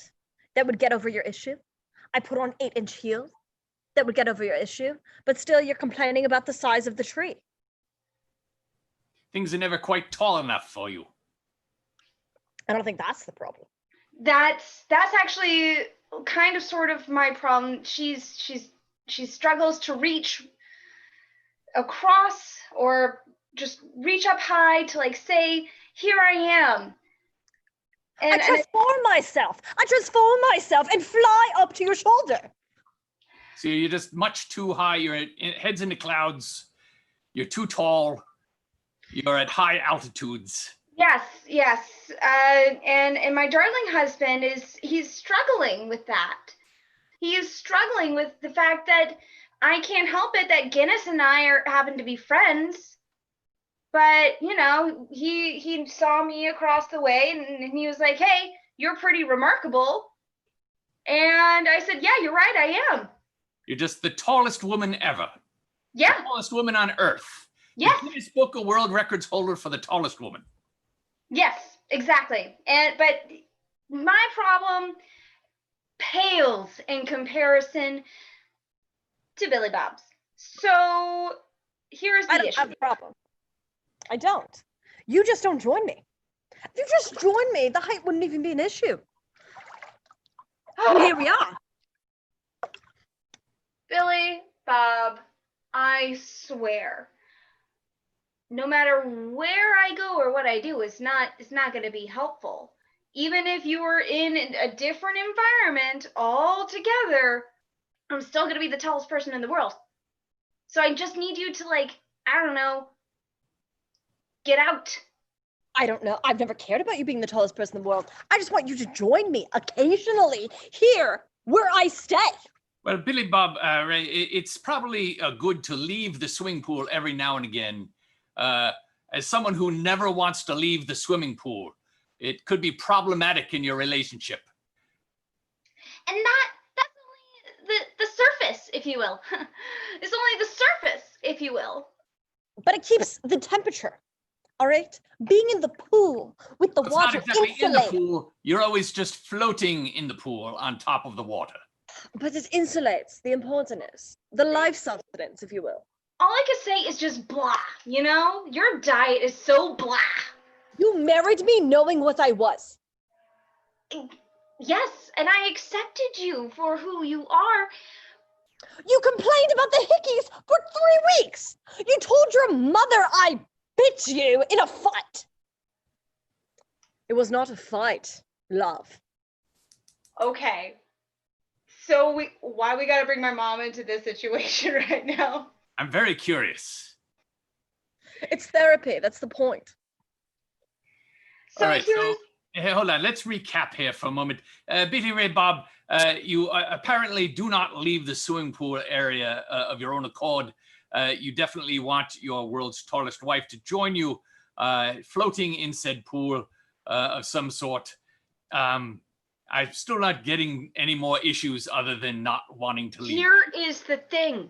Speaker 11: that would get over your issue. I put on 8-inch heels that would get over your issue, but still you're complaining about the size of the tree.
Speaker 1: Things are never quite tall enough for you.
Speaker 11: I don't think that's the problem.
Speaker 8: That's actually kind of sort of my problem. She struggles to reach across or just reach up high to like say, here I am.
Speaker 11: I transform myself and fly up to your shoulder.
Speaker 1: So you're just much too high. Your head's in the clouds. You're too tall. You're at high altitudes.
Speaker 8: Yes. And my darling husband he's struggling with that. He is struggling with the fact that I can't help it that Guinness and I happen to be friends. But, you know, he saw me across the way and he was like, hey, you're pretty remarkable. And I said, yeah, you're right, I am.
Speaker 1: You're just the tallest woman ever.
Speaker 8: Yeah.
Speaker 1: The tallest woman on earth.
Speaker 8: Yes.
Speaker 1: The Guinness Book of World Records holder for the tallest woman.
Speaker 8: Yes, exactly. But my problem pales in comparison to Billy Bob's. So here's the issue.
Speaker 11: I don't have a problem. I don't. You just don't join me. If you just join me, the height wouldn't even be an issue. And here we are.
Speaker 8: Billy Bob, I swear, no matter where I go or what I do, it's not going to be helpful. Even if you were in a different environment altogether, I'm still going to be the tallest person in the world. So I just need you to, like, I don't know, get out.
Speaker 11: I don't know. I've never cared about you being the tallest person in the world. I just want you to join me occasionally here where I stay.
Speaker 1: Well, Billy Bob, Ray, it's probably good to leave the swimming pool every now and again. As someone who never wants to leave the swimming pool, it could be problematic in your relationship.
Speaker 8: And that's only the surface, if you will. It's only the surface, if you will.
Speaker 11: But it keeps the temperature. All right? Being in the pool with the
Speaker 1: It's
Speaker 11: water
Speaker 1: not exactly in the
Speaker 11: insulated.
Speaker 1: pool. You're always just floating in the pool on top of the water.
Speaker 11: But it insulates the importance, the life sustenance, if you will.
Speaker 8: All I can say is just blah, you know? Your diet is so blah.
Speaker 11: You married me knowing what I was.
Speaker 8: Yes, and I accepted you for who you are.
Speaker 11: You complained about the hickeys for 3 weeks. You told your mother I bit you in a fight. It was not a fight, love.
Speaker 8: Okay. So why we gotta bring my mom into this situation right now?
Speaker 1: I'm very curious.
Speaker 11: It's therapy, that's the point.
Speaker 1: All right, so hold on. Let's recap here for a moment. Billy Ray Bob, you apparently do not leave the swimming pool area of your own accord. You definitely want your world's tallest wife to join you, floating in said pool of some sort. I'm still not getting any more issues other than not wanting to leave.
Speaker 8: Here is the thing.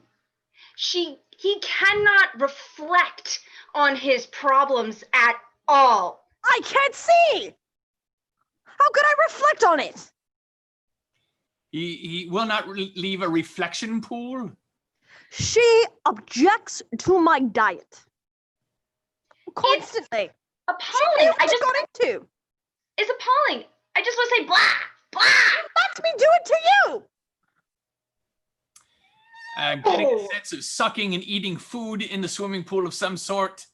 Speaker 8: He cannot reflect on his problems at all.
Speaker 11: I can't see. How could I reflect on it?
Speaker 1: He will not leave a reflection pool?
Speaker 11: She objects to my diet. Constantly.
Speaker 8: Appalling.
Speaker 11: I just got into.
Speaker 8: It's appalling. I just want to say blah, blah.
Speaker 11: Let me do it to you.
Speaker 1: I'm getting a sense of sucking and eating food in the swimming pool of some sort.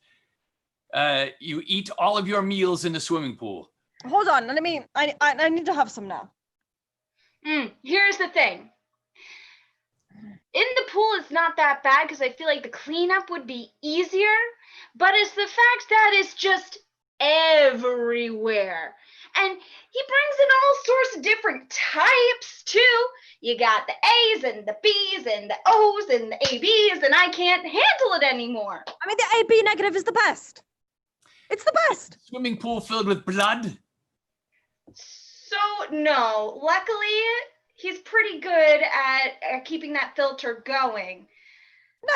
Speaker 1: You eat all of your meals in the swimming pool.
Speaker 11: Hold on, I need to have some now.
Speaker 8: Here's the thing. In the pool, it's not that bad because I feel like the cleanup would be easier, but it's the fact that it's just everywhere. And he brings in all sorts of different types too. You got the A's and the B's and the O's and the AB's, and I can't handle it anymore.
Speaker 11: I mean, the AB negative is the best. It's the best.
Speaker 1: Swimming pool filled with blood?
Speaker 8: So, no. Luckily, he's pretty good at keeping that filter going.
Speaker 11: No,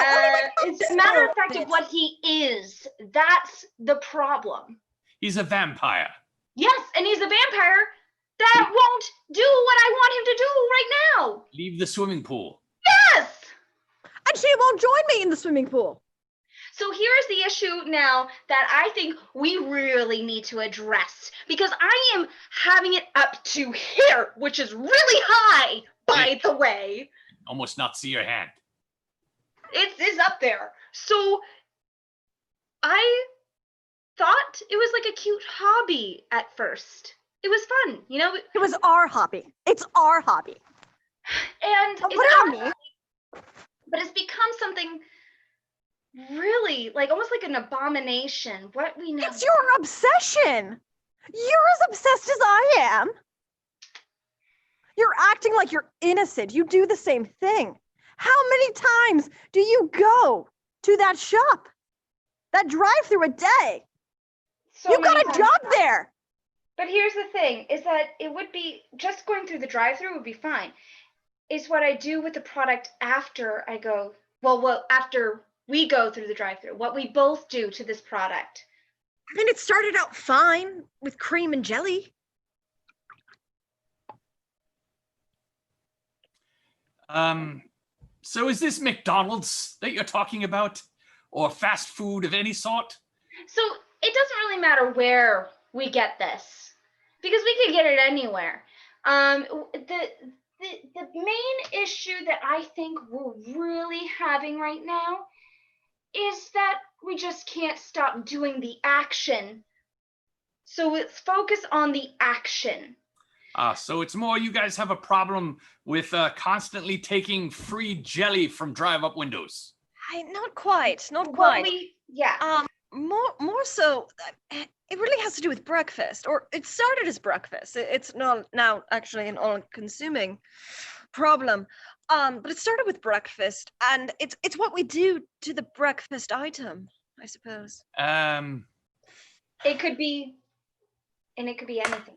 Speaker 8: it's a matter of fact of what he is. That's the problem.
Speaker 1: He's a vampire.
Speaker 8: Yes, and he's a vampire that won't do what I want him to do right now.
Speaker 1: Leave the swimming pool.
Speaker 8: Yes!
Speaker 11: And she won't join me in the swimming pool.
Speaker 8: So here's the issue now that I think we really need to address, because I am having it up to here, which is really high, by the way.
Speaker 1: Almost not see your hand.
Speaker 8: It's up there. So I thought it was like a cute hobby at first. It was fun, you know?
Speaker 11: It was our hobby. It's our hobby.
Speaker 8: And
Speaker 11: Don't
Speaker 8: it's
Speaker 11: put it on
Speaker 8: our
Speaker 11: me.
Speaker 8: hobby, but it's become something really, like almost like an abomination. What we know.
Speaker 11: It's your obsession. You're as obsessed as I am. You're acting like you're innocent. You do the same thing. How many times do you go to that shop? That drive-through a day?
Speaker 8: So
Speaker 11: You got
Speaker 8: many
Speaker 11: a
Speaker 8: times.
Speaker 11: job there.
Speaker 8: But here's the thing, is that it would be, just going through the drive-through would be fine. It's what I do with the product after I go, well, after we go through the drive-through, what we both do to this product.
Speaker 11: I mean, it started out fine with cream and jelly.
Speaker 1: So is this McDonald's that you're talking about? Or fast food of any sort?
Speaker 8: So it doesn't really matter where we get this, because we could get it anywhere. The main issue that I think we're really having right now is that we just can't stop doing the action. So let's focus on the action.
Speaker 1: So it's more you guys have a problem with constantly taking free jelly from drive-up windows.
Speaker 11: Not quite.
Speaker 8: Well,
Speaker 11: More so, it really has to do with breakfast, or it started as breakfast. It's not now actually an all-consuming problem. But it started with breakfast, and it's what we do to the breakfast item, I suppose.
Speaker 8: It could be anything.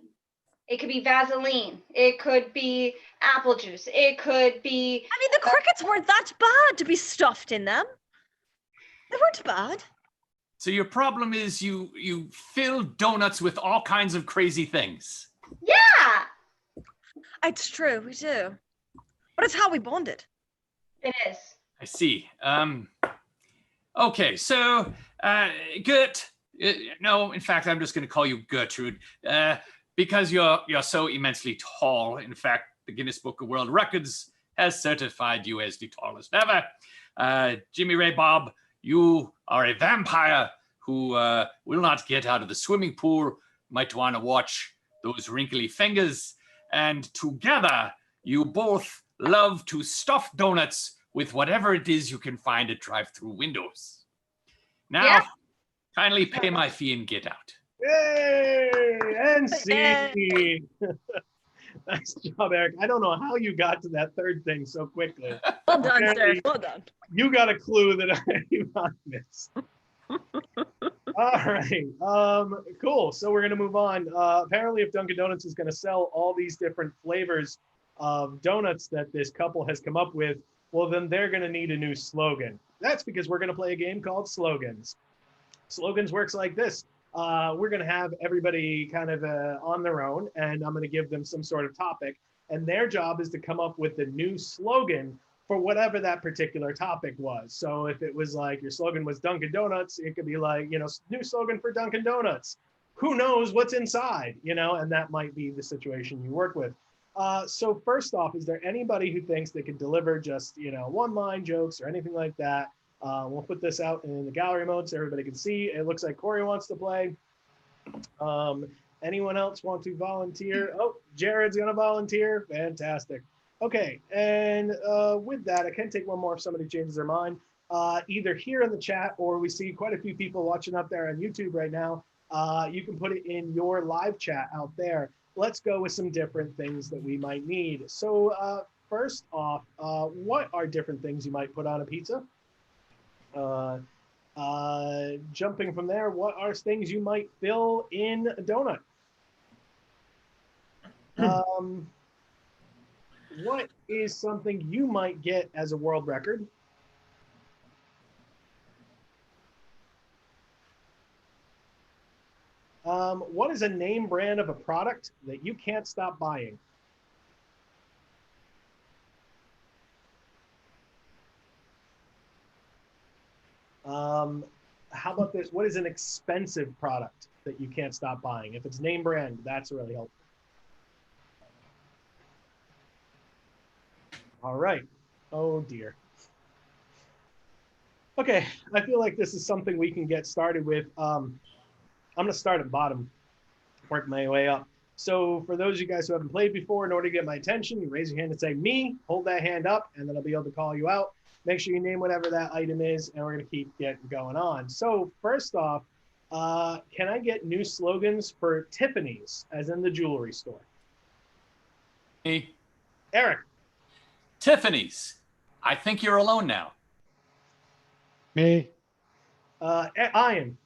Speaker 8: It could be Vaseline. It could be apple juice. It could be.
Speaker 11: I mean, the crickets weren't that bad to be stuffed in them. They weren't bad.
Speaker 1: So your problem is you fill donuts with all kinds of crazy things.
Speaker 8: Yeah.
Speaker 11: It's true, we do. But it's how we bonded.
Speaker 8: It is.
Speaker 1: I see. Okay, so Gert. No, in fact, I'm just going to call you Gertrude because you're so immensely tall. In fact, the Guinness Book of World Records has certified you as the tallest ever. Jimmy Ray Bob, you are a vampire who will not get out of the swimming pool. Might want to watch those wrinkly fingers. And together, you both love to stuff donuts with whatever it is you can find at drive-through windows. Now,
Speaker 8: Yeah.
Speaker 1: kindly pay my fee and get out.
Speaker 2: Yay! And scene. Nice job, Eric. I don't know how you got to that third thing so quickly.
Speaker 11: Well done, sir.
Speaker 2: Apparently,
Speaker 11: Well done.
Speaker 2: You got a clue that I missed. All right. Cool. So we're gonna move on. Apparently, if Dunkin' Donuts is gonna sell all these different flavors of donuts that this couple has come up with, well, then they're gonna need a new slogan. That's because we're gonna play a game called Slogans. Slogans works like this. We're gonna have everybody kind of on their own, and I'm gonna give them some sort of topic, and their job is to come up with the new slogan for whatever that particular topic was. So if it was like your slogan was Dunkin' Donuts, it could be like, you know, new slogan for Dunkin' Donuts. Who knows what's inside, you know, and that might be the situation you work with. So first off, is there anybody who thinks they could deliver just, you know, one-line jokes or anything like that? We'll put this out in the gallery mode so everybody can see. It looks like Corey wants to play. Anyone else want to volunteer? Oh, Jared's gonna volunteer. Fantastic. Okay, and with that, I can take one more if somebody changes their mind. Either here in the chat, or we see quite a few people watching up there on YouTube right now. You can put it in your live chat out there. Let's go with some different things that we might need. So first off, what are different things you might put on a pizza? Jumping from there, what are things you might fill in a donut? What is something you might get as a world record? What is a name brand of a product that you can't stop buying? How about this? What is an expensive product that you can't stop buying? If it's name brand, that's really helpful. All right. Oh dear. Okay, I feel like this is something we can get started with. I'm gonna start at bottom, work my way up. So for those of you guys who haven't played before, in order to get my attention, you raise your hand and say me, hold that hand up, and then I'll be able to call you out. Make sure you name whatever that item is, and we're gonna keep getting going on. So first off, can I get new slogans for Tiffany's, as in the jewelry store?
Speaker 1: Me.
Speaker 2: Eric.
Speaker 1: Tiffany's. I think you're alone now.
Speaker 4: Me.
Speaker 2: Ian.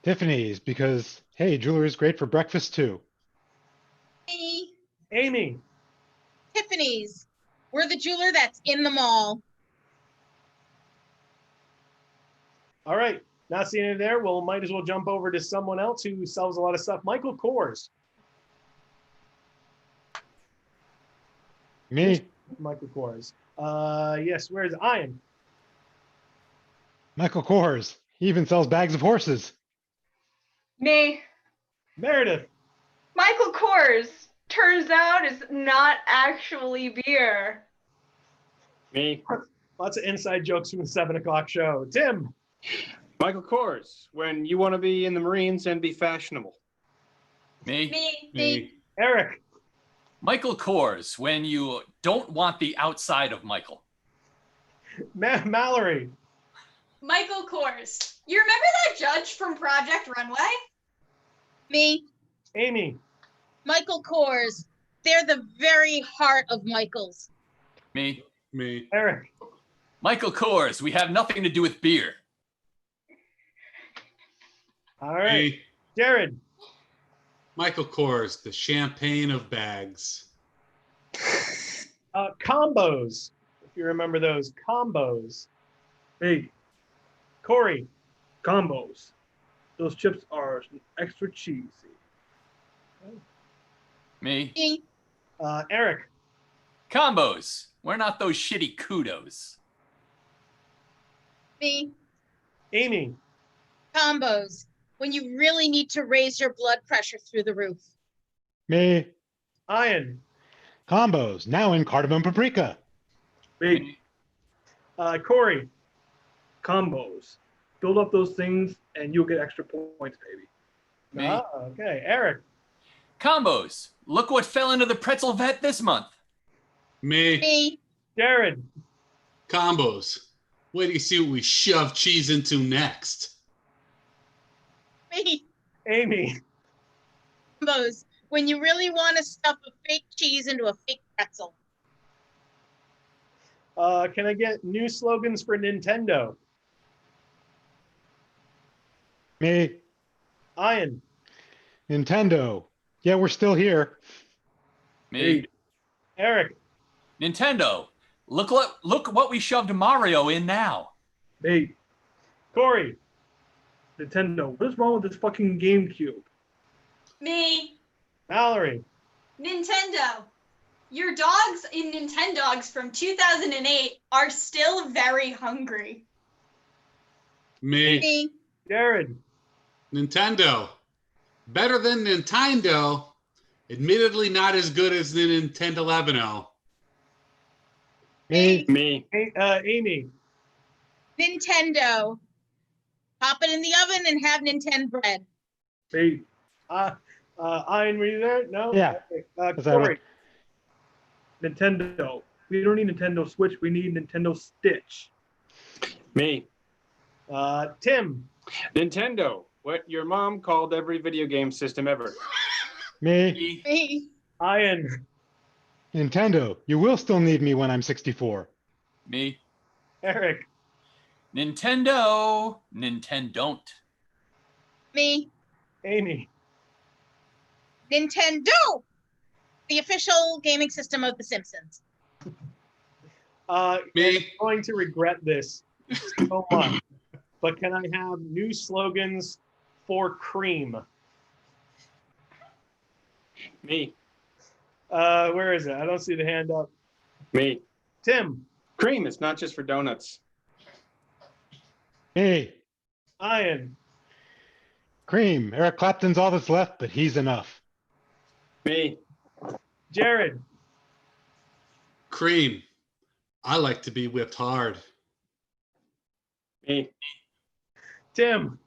Speaker 4: Tiffany's, because, hey, jewelry is great for breakfast too.
Speaker 10: Me.
Speaker 2: Amy.
Speaker 10: Tiffany's. We're the jeweler that's in the mall.
Speaker 2: All right. Not seeing it there. Well, might as well jump over to someone else who sells a lot of stuff. Michael Kors.
Speaker 4: Me.
Speaker 2: Michael Kors. Yes, where's Ian?
Speaker 4: Michael Kors. He even sells bags of horses.
Speaker 8: Me.
Speaker 2: Meredith.
Speaker 8: Michael Kors. Turns out is not actually beer.
Speaker 5: Me.
Speaker 2: Lots of inside jokes from the 7 o'clock show. Tim.
Speaker 5: Michael Kors, when you want to be in the Marines and be fashionable.
Speaker 1: Me.
Speaker 10: Me.
Speaker 2: Eric.
Speaker 1: Michael Kors, when you don't want the outside of Michael.
Speaker 2: Mallory.
Speaker 7: Michael Kors. You remember that judge from Project Runway?
Speaker 10: Me.
Speaker 2: Amy.
Speaker 10: Michael Kors. They're the very heart of Michael's.
Speaker 1: Me.
Speaker 2: Eric.
Speaker 1: Michael Kors, we have nothing to do with beer.
Speaker 2: All right. Jared.
Speaker 12: Michael Kors, the champagne of bags.
Speaker 2: Combos. If you remember those combos.
Speaker 13: Hey,
Speaker 2: Corey.
Speaker 13: combos. Those chips are extra cheesy.
Speaker 1: Me.
Speaker 10: Me.
Speaker 2: Eric.
Speaker 1: Combos. We're not those shitty kudos.
Speaker 10: Me.
Speaker 2: Amy.
Speaker 10: Combos. When you really need to raise your blood pressure through the roof.
Speaker 4: Me.
Speaker 2: Ian.
Speaker 4: Combos, now in cardamom paprika.
Speaker 13: Me.
Speaker 2: Corey.
Speaker 13: Combos. Build up those things and you'll get extra points, baby.
Speaker 1: Me.
Speaker 2: Ah, okay. Eric.
Speaker 1: Combos. Look what fell into the pretzel vet this month.
Speaker 12: Me.
Speaker 10: Me.
Speaker 2: Jared.
Speaker 12: Combos. Wait till you see what we shove cheese into next.
Speaker 10: Me.
Speaker 2: Amy.
Speaker 10: Combos. When you really want to stuff a fake cheese into a fake pretzel.
Speaker 2: Can I get new slogans for Nintendo?
Speaker 4: Me.
Speaker 2: Ian.
Speaker 4: Nintendo. Yeah, we're still here.
Speaker 1: Me.
Speaker 2: Eric.
Speaker 1: Nintendo. Look what we shoved Mario in now.
Speaker 13: Me.
Speaker 2: Corey.
Speaker 13: Nintendo. What is wrong with this fucking GameCube?
Speaker 7: Me.
Speaker 2: Mallory.
Speaker 7: Nintendo. Your dogs in Nintendogs from 2008 are still very hungry.
Speaker 12: Me.
Speaker 10: Me.
Speaker 2: Jared.
Speaker 12: Nintendo. Better than Nintendo. Admittedly not as good as the Nintendo 11.
Speaker 4: Me.
Speaker 5: Me.
Speaker 2: Amy.
Speaker 10: Nintendo. Pop it in the oven and have Nintendo bread.
Speaker 13: Me.
Speaker 2: Ian, were you there? No?
Speaker 4: Yeah.
Speaker 2: Okay. Corey.
Speaker 13: Nintendo. We don't need Nintendo Switch. We need Nintendo Stitch.
Speaker 5: Me.
Speaker 2: Tim.
Speaker 5: Nintendo. What your mom called every video game system ever.
Speaker 4: Me.
Speaker 10: Me.
Speaker 2: Ian.
Speaker 4: Nintendo. You will still need me when I'm 64.
Speaker 1: Me.
Speaker 2: Eric.
Speaker 1: Nintendo. Nintendo.
Speaker 10: Me.
Speaker 2: Amy.
Speaker 10: Nintendo. The official gaming system of The Simpsons.
Speaker 12: Me.
Speaker 2: I'm going to regret this so much. But can I have new slogans for cream?
Speaker 5: Me.
Speaker 2: Where is it? I don't see the hand up.
Speaker 5: Me.
Speaker 2: Tim.
Speaker 5: Cream. It's not just for donuts.
Speaker 4: Me.
Speaker 2: Ian.
Speaker 4: Cream. Eric Clapton's all that's left, but he's enough.
Speaker 5: Me.
Speaker 2: Jared.
Speaker 12: Cream. I like to be whipped hard.
Speaker 5: Me.
Speaker 2: Tim.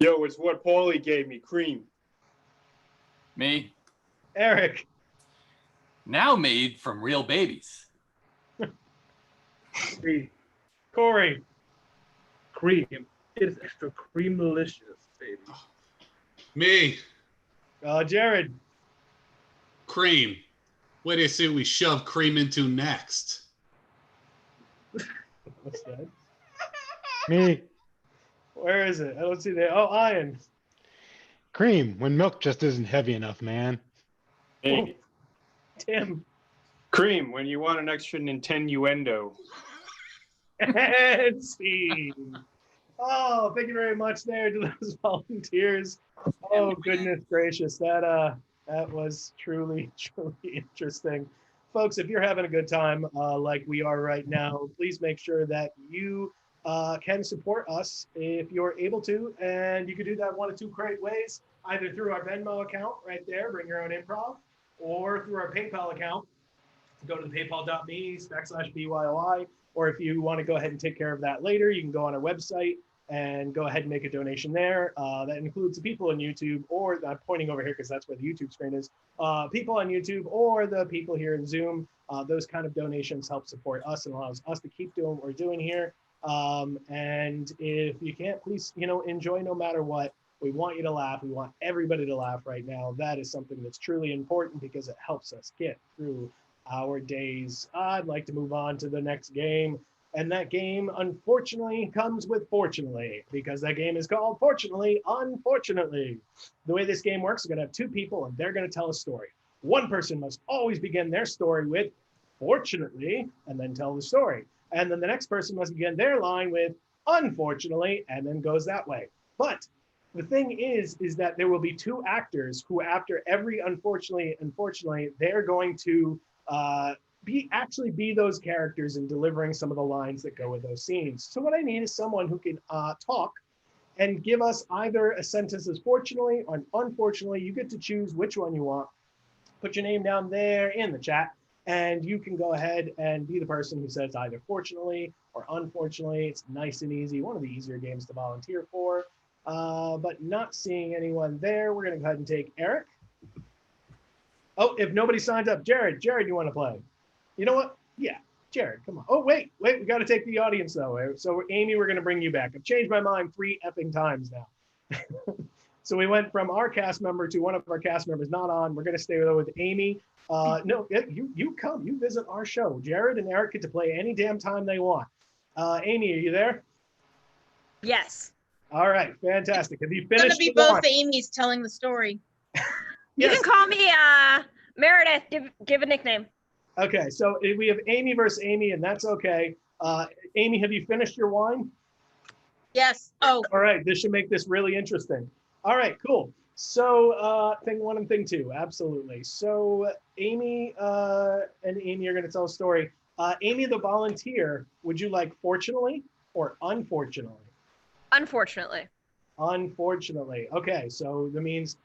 Speaker 5: Yo, it's what Paulie gave me. Cream.
Speaker 1: Me.
Speaker 2: Eric.
Speaker 1: Now made from real babies.
Speaker 2: Me. Corey.
Speaker 13: Cream. It is extra cream-delicious, baby.
Speaker 12: Me.
Speaker 2: Jared.
Speaker 12: Cream. Wait till you see what we shove cream into next.
Speaker 2: What's that?
Speaker 4: Me.
Speaker 2: Where is it? I don't see that. Oh, Ian.
Speaker 4: Cream. When milk just isn't heavy enough, man.
Speaker 5: Me.
Speaker 2: Tim.
Speaker 5: Cream. When you want an extra Nintendo.
Speaker 2: And scene. Oh, thank you very much there to those volunteers. Oh, goodness gracious. That was truly, truly interesting. Folks, if you're having a good time like we are right now, please make sure that you can support us if you're able to. And you can do that one of two great ways, either through our Venmo account right there, Bring Your Own Improv, or through our PayPal account. Go to the paypal.me/BYOI. Or if you want to go ahead and take care of that later, you can go on our website and go ahead and make a donation there. That includes the people on YouTube, or I'm pointing over here because that's where the YouTube screen is. People on YouTube or the people here in Zoom. Those kind of donations help support us and allows us to keep doing what we're doing here. And if you can't, please, enjoy no matter what. We want you to laugh. We want everybody to laugh right now. That is something that's truly important because it helps us get through our days. I'd like to move on to the next game. And that game, unfortunately, comes with fortunately, because that game is called Fortunately, Unfortunately. The way this game works, we're going to have two people, and they're going to tell a story. One person must always begin their story with fortunately, and then tell the story. And then the next person must begin their line with unfortunately, and then goes that way. But the thing is that there will be two actors who, after every unfortunately, they're going to actually be those characters in delivering some of the lines that go with those scenes. So what I need is someone who can talk and give us either a sentence as fortunately or unfortunately. You get to choose which one you want. Put your name down there in the chat, and you can go ahead and be the person who says either fortunately or unfortunately. It's nice and easy, one of the easier games to volunteer for. But not seeing anyone there, we're gonna go ahead and take Eric. Oh, if nobody signs up, Jared, you wanna play? You know what? Yeah, Jared, come on. Oh, wait, we gotta take the audience though. So Amy, we're gonna bring you back. I've changed my mind 3 effing times now. So we went from our cast member to one of our cast members not on. We're gonna stay with Amy. No, you come, you visit our show. Jared and Eric get to play any damn time they want. Amy, are you there?
Speaker 11: Yes.
Speaker 2: All right, fantastic. Have you
Speaker 10: It's
Speaker 2: finished?
Speaker 10: gonna be both Amy's telling the story.
Speaker 11: You can call me Meredith. Give a nickname.
Speaker 2: Okay, so we have Amy versus Amy, and that's okay. Amy, have you finished your wine?
Speaker 10: Yes. Oh.
Speaker 2: All right, this should make this really interesting. All right, cool. So thing 1 and thing 2, absolutely. So Amy and Amy are going to tell a story. Amy, the volunteer, would you like fortunately or unfortunately?
Speaker 11: Unfortunately.
Speaker 2: Unfortunately. Okay, so that means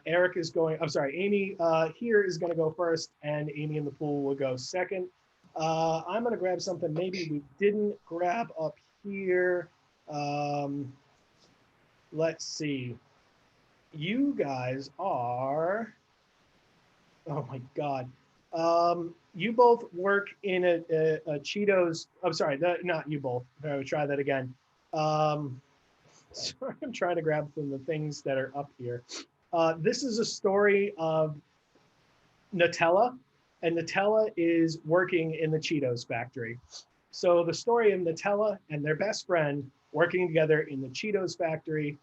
Speaker 2: Eric is going, I'm sorry, Amy here is going to go first, and Amy in the pool will go second. I'm going to grab something maybe we didn't grab up here. Let's see. You guys are, oh my God. You both work in a Cheetos, I'm sorry, not you both. I would try that again. Sorry, I'm trying to grab from the things that are up here. This is a story of Nutella, and Nutella is working in the Cheetos factory. So the story of Nutella and their best friend working together in the Cheetos factory.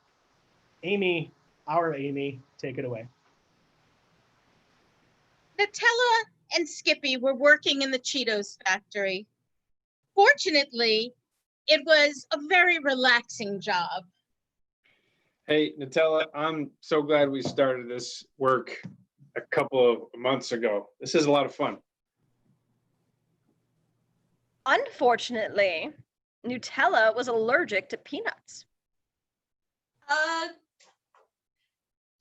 Speaker 2: Amy, our Amy, take it away.
Speaker 10: Nutella and Skippy were working in the Cheetos factory. Fortunately, it was a very relaxing job.
Speaker 5: Hey, Nutella, I'm so glad we started this work a couple of months ago. This is a lot of fun.
Speaker 11: Unfortunately, Nutella was allergic to peanuts.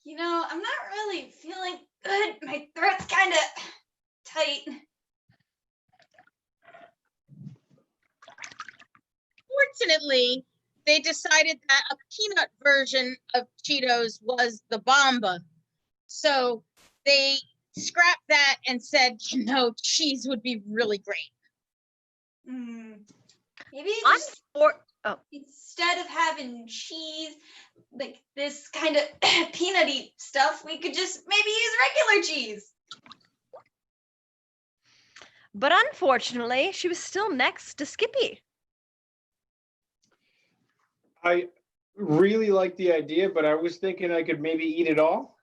Speaker 7: You know, I'm not really feeling good. My throat's kind of tight.
Speaker 10: Fortunately, they decided that a peanut version of Cheetos was the Bomba. So they scrapped that and said, you know, cheese would be really great.
Speaker 7: Maybe just, instead of having cheese, like this kind of peanutty stuff, we could just maybe use regular cheese.
Speaker 11: But unfortunately, she was still next to Skippy.
Speaker 5: I really like the idea, but I was thinking I could maybe eat it all.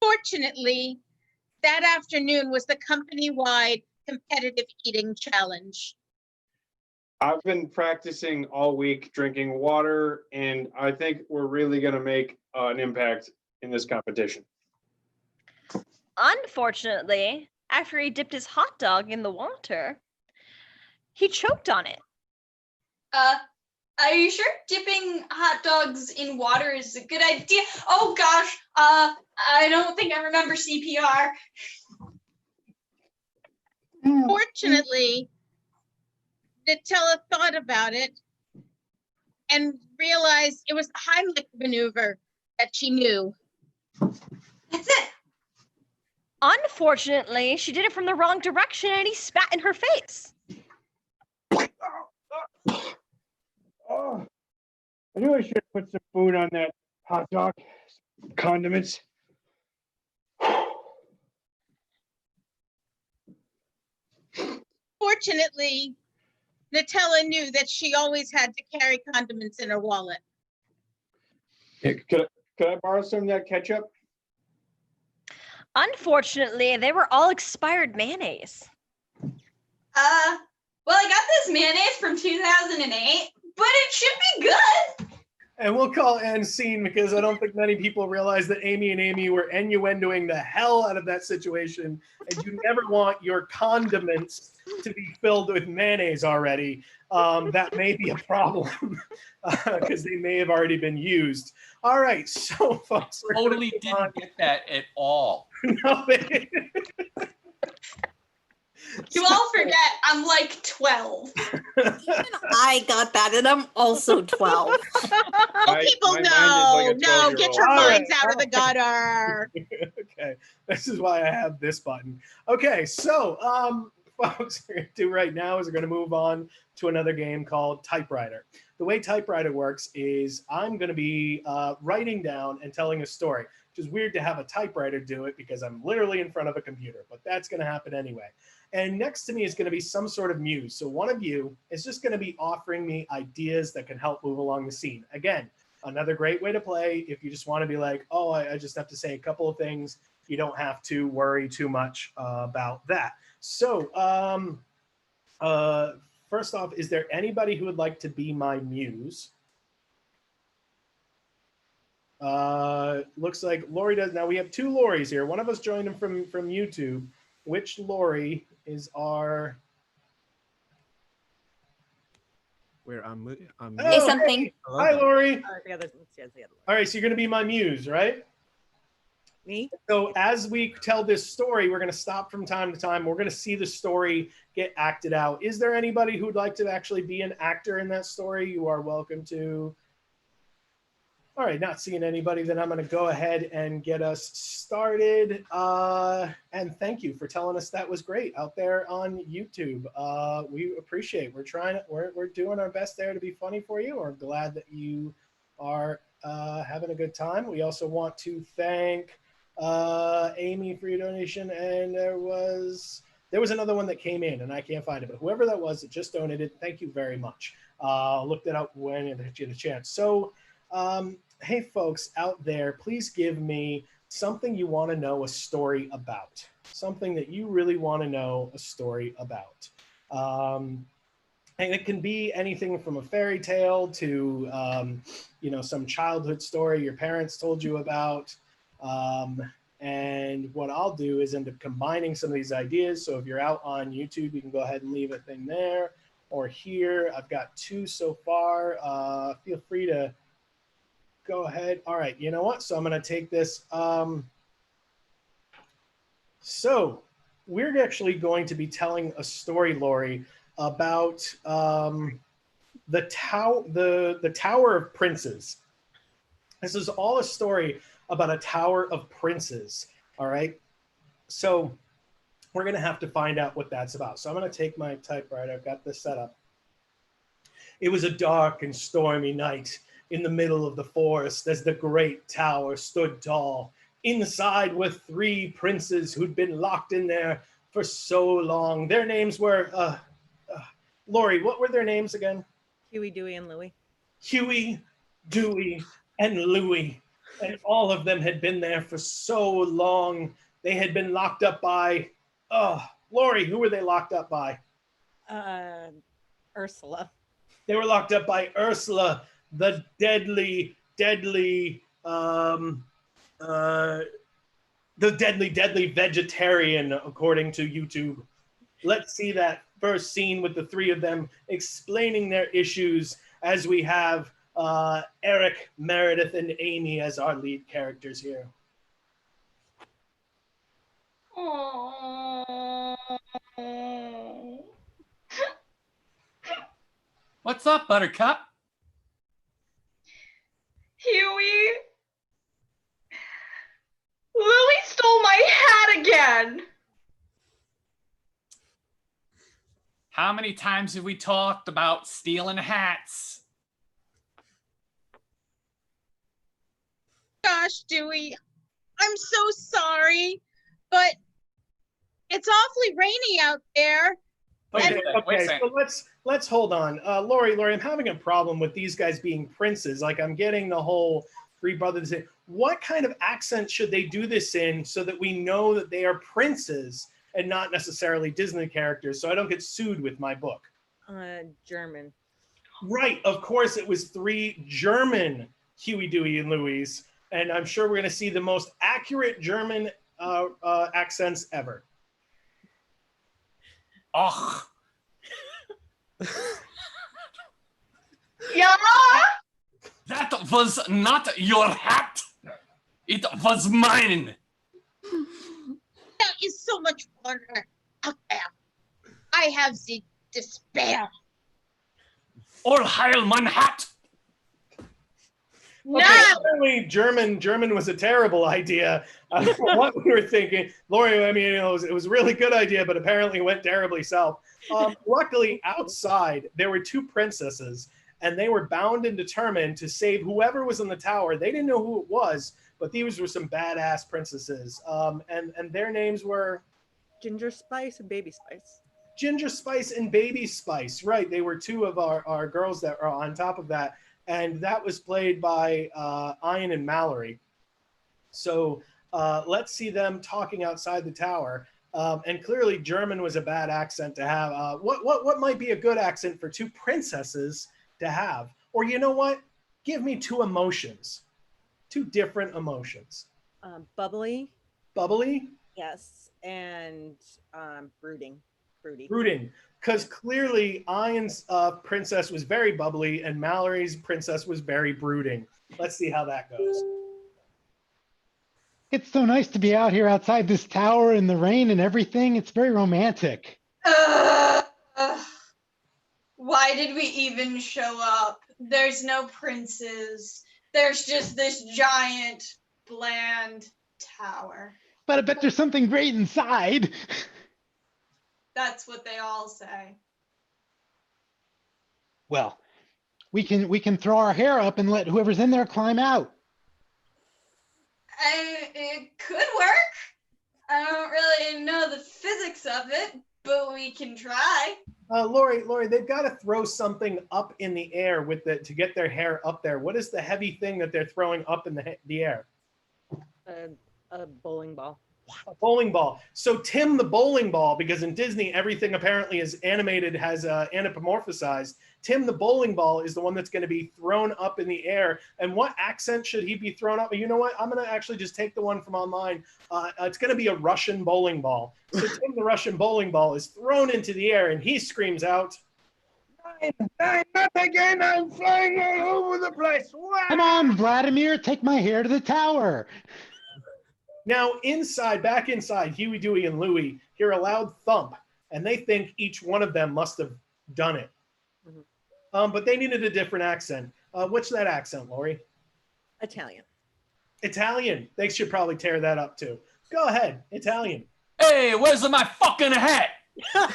Speaker 10: Fortunately, that afternoon was the company-wide competitive eating challenge.
Speaker 5: I've been practicing all week drinking water, and I think we're really going to make an impact in this competition.
Speaker 11: Unfortunately, after he dipped his hot dog in the water, he choked on it.
Speaker 7: Are you sure dipping hot dogs in water is a good idea? Oh gosh, I don't think I remember CPR.
Speaker 10: Fortunately, Nutella thought about it and realized it was the Heimlich maneuver that she knew.
Speaker 7: That's it.
Speaker 11: Unfortunately, she did it from the wrong direction and he spat in her face.
Speaker 5: Oh, I knew I should have put some food on that hot dog. Condiments.
Speaker 10: Fortunately, Nutella knew that she always had to carry condiments in her wallet.
Speaker 5: Hey, could I borrow some of that ketchup?
Speaker 11: Unfortunately, they were all expired mayonnaise.
Speaker 7: Well, I got this mayonnaise from 2008, but it should be good.
Speaker 2: And we'll call end scene because I don't think many people realize that Amy and Amy were innuendoing the hell out of that situation. And you never want your condiments to be filled with mayonnaise already. That may be a problem because they may have already been used. All right, so folks, we're
Speaker 1: Totally didn't get that at all.
Speaker 2: No,
Speaker 7: You all forget I'm like 12.
Speaker 6: I got that, and I'm also 12.
Speaker 10: People
Speaker 5: my mind is
Speaker 10: know.
Speaker 5: like a
Speaker 10: No, get your
Speaker 2: 12-year-old.
Speaker 10: minds out of the gutter.
Speaker 2: Okay, this is why I have this button. Okay, so folks, what we're gonna do right now is we're gonna move on to another game called Typewriter. The way Typewriter works is I'm gonna be writing down and telling a story, which is weird to have a typewriter do it because I'm literally in front of a computer, but that's gonna happen anyway. And next to me is gonna be some sort of muse. So one of you is just gonna be offering me ideas that can help move along the scene. Again, another great way to play if you just wanna be like, oh, I just have to say a couple of things. You don't have to worry too much about that. So first off, is there anybody who would like to be my muse? Looks like Lori does. Now we have two Loris here. One of us joined him from YouTube. Which Lori is our?
Speaker 14: Where I'm
Speaker 7: Say something.
Speaker 2: Hey. Hi, Lori.
Speaker 14: All
Speaker 2: All right, so you're going to be my muse, right?
Speaker 14: Me?
Speaker 2: So as we tell this story, we're going to stop from time to time. We're going to see the story get acted out. Is there anybody who'd like to actually be an actor in that story? You are welcome to. All right, not seeing anybody, then I'm going to go ahead and get us started. And thank you for telling us that was great out there on YouTube. We appreciate it. We're doing our best there to be funny for you. We're glad that you are having a good time. We also want to thank Amy for your donation. And there was another one that came in and I can't find it, but whoever that was that just donated, thank you very much. Look that up when you get a chance. So, hey folks out there, please give me something you want to know a story about. Something that you really want to know a story about. And it can be anything from a fairy tale to, some childhood story your parents told you about. And what I'll do is end up combining some of these ideas. So if you're out on YouTube, you can go ahead and leave a thing there or here. I've got two so far. Feel free to go ahead. All right, you know what? So I'm going to take this. So we're actually going to be telling a story, Lori, about the Tower of Princes. This is all a story about a Tower of Princes. All right. So we're going to have to find out what that's about. So I'm going to take my typewriter. I've got this set up. It was a dark and stormy night in the middle of the forest as the great tower stood tall. Inside were three princes who'd been locked in there for so long. Their names were, Lori, what were their names again?
Speaker 14: Huey, Dewey, and Louie.
Speaker 2: Huey, Dewey, and Louie. And all of them had been there for so long. They had been locked up by, Lori, who were they locked up by?
Speaker 14: Ursula.
Speaker 2: They were locked up by Ursula, the deadly vegetarian, according to YouTube. Let's see that first scene with the three of them explaining their issues as we have Eric, Meredith, and Amy as our lead characters here.
Speaker 1: What's up, Buttercup?
Speaker 8: Huey, Louie stole my hat again.
Speaker 1: How many times have we talked about stealing hats?
Speaker 10: Gosh, Dewey, I'm so sorry, but it's awfully rainy out there.
Speaker 2: Okay, so let's hold on. Lori, I'm having a problem with these guys being princes. Like, I'm getting the whole three brothers. What kind of accent should they do this in so that we know that they are princes and not necessarily Disney characters, so I don't get sued with my book?
Speaker 14: German.
Speaker 2: Right, of course, it was 3 German Huey, Dewey, and Louie, and I'm sure we're going to see the most accurate German accents ever.
Speaker 1: Ach.
Speaker 8: Yeah.
Speaker 1: That was not your hat. It was mine.
Speaker 10: That is so much wonder. Okay. I have the despair.
Speaker 1: All Heil mein hat.
Speaker 8: No.
Speaker 2: Okay, apparently German was a terrible idea. What we were thinking, Lori. I mean, it was a really good idea, but apparently went terribly south. Luckily, outside there were 2 princesses, and they were bound and determined to save whoever was in the tower. They didn't know who it was, but these were some badass princesses. And their names were
Speaker 14: Ginger Spice and Baby Spice.
Speaker 2: Ginger Spice and Baby Spice. Right, they were 2 of our girls that are on top of that. And that was played by Ian and Mallory. So let's see them talking outside the tower. And clearly German was a bad accent to have. What might be a good accent for 2 princesses to have? Or you know what? Give me 2 emotions. 2 different emotions.
Speaker 14: Bubbly.
Speaker 2: Bubbly?
Speaker 14: Yes. And brooding. Broody.
Speaker 2: Brooding. Because clearly Ian's princess was very bubbly and Mallory's princess was very brooding. Let's see how that goes.
Speaker 4: It's so nice to be out here outside this tower in the rain and everything. It's very romantic.
Speaker 7: Why did we even show up? There's no princes. There's just this giant, bland tower.
Speaker 4: But I bet there's something great inside.
Speaker 7: That's what they all say.
Speaker 4: Well, we can throw our hair up and let whoever's in there climb out.
Speaker 7: It could work. I don't really know the physics of it, but we can try.
Speaker 2: Lori, they've got to throw something up in the air to get their hair up there. What is the heavy thing that they're throwing up in the air?
Speaker 14: A bowling ball.
Speaker 2: A bowling ball. So Tim the bowling ball, because in Disney everything apparently is animated, has anthropomorphized. Tim the bowling ball is the one that's going to be thrown up in the air. And what accent should he be thrown up? You know what? I'm going to actually just take the one from online. It's going to be a Russian bowling ball. So Tim the Russian bowling ball is thrown into the air, and he screams out,
Speaker 15: "Nine, not again! I'm flying all over the place!" Wow.
Speaker 4: Come on, Vladimir, take my hair to the tower.
Speaker 2: Now back inside, Huey, Dewey, and Louie hear a loud thump, and they think each one of them must have done it.
Speaker 14: Mm-hmm.
Speaker 2: But they needed a different accent. What's that accent, Lori?
Speaker 14: Italian.
Speaker 2: Italian. They should probably tear that up too. Go ahead, Italian.
Speaker 1: Hey, where's my fucking hat?
Speaker 8: Hey,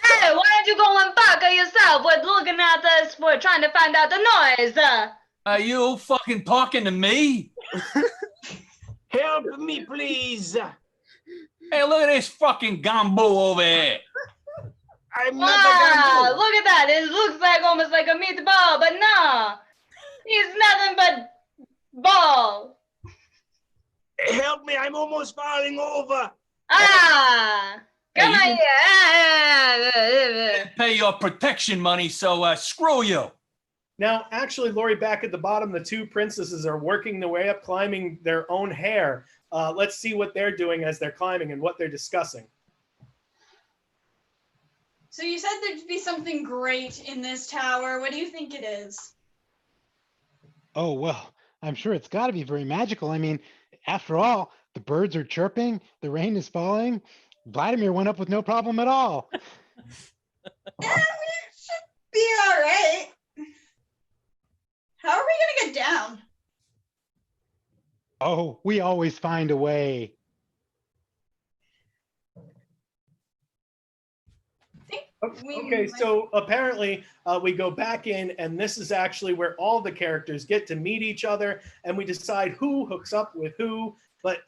Speaker 8: why don't you go and fuck yourself with looking at us for trying to find out the noise?
Speaker 1: Are you fucking talking to me?
Speaker 15: Help me, please.
Speaker 1: Hey, look at this fucking gumbo over here.
Speaker 15: I'm not a gumbo.
Speaker 8: Look at that. It looks like almost like a meatball, but no. He's nothing but ball.
Speaker 15: Help me, I'm almost falling over.
Speaker 8: Come
Speaker 1: Hey,
Speaker 8: on here.
Speaker 1: Pay your protection money, so screw you.
Speaker 2: Now, actually, Lori, back at the bottom, the 2 princesses are working their way up, climbing their own hair. Let's see what they're doing as they're climbing and what they're discussing.
Speaker 7: So you said there'd be something great in this tower. What do you think it is?
Speaker 4: Oh, well, I'm sure it's got to be very magical. I mean, after all, the birds are chirping, the rain is falling. Vladimir went up with no problem at all.
Speaker 7: We should be all right. How are we going to get down?
Speaker 4: Oh, we always find a way.
Speaker 2: Okay, so apparently we go back in, and this is actually where all the characters get to meet each other, and we decide who hooks up with who. But